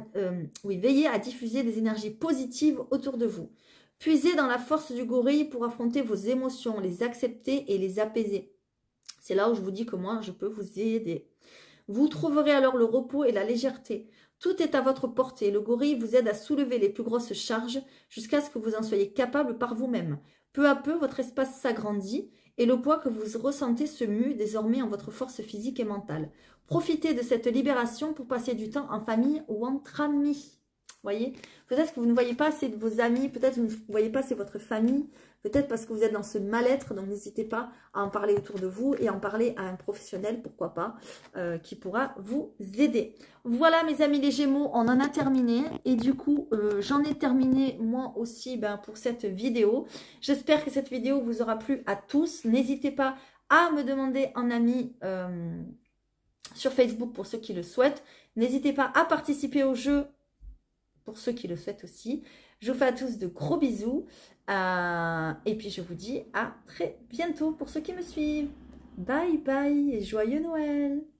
diffuser des énergies positives autour de vous. Puisez dans la force du gorille pour affronter vos émotions, les accepter et les apaiser. C'est là où je vous dis que moi, je peux vous aider. Vous trouverez alors le repos et la légèreté. Tout est à votre portée. Le gorille vous aide à soulever les plus grosses charges jusqu'à ce que vous en soyez capable par vous-même. Peu à peu, votre espace s'agrandit et le poids que vous ressentez se mue désormais en votre force physique et mentale. Profitez de cette libération pour passer du temps en famille ou entre amis. Voyez, peut-être que vous ne voyez pas assez de vos amis, peut-être que vous ne voyez pas assez votre famille, peut-être parce que vous êtes dans ce mal-être, donc n'hésitez pas à en parler autour de vous et en parler à un professionnel, pourquoi pas, qui pourra vous aider. Voilà mes amis les Gémeaux, on en a terminé et du coup j'en ai terminé moi aussi pour cette vidéo. J'espère que cette vidéo vous aura plu à tous. N'hésitez pas à me demander en ami sur Facebook pour ceux qui le souhaitent. N'hésitez pas à participer au jeu pour ceux qui le souhaitent aussi. Je vous fais à tous de gros bisous. Et puis je vous dis à très bientôt pour ceux qui me suivent. Bye bye et joyeux Noël!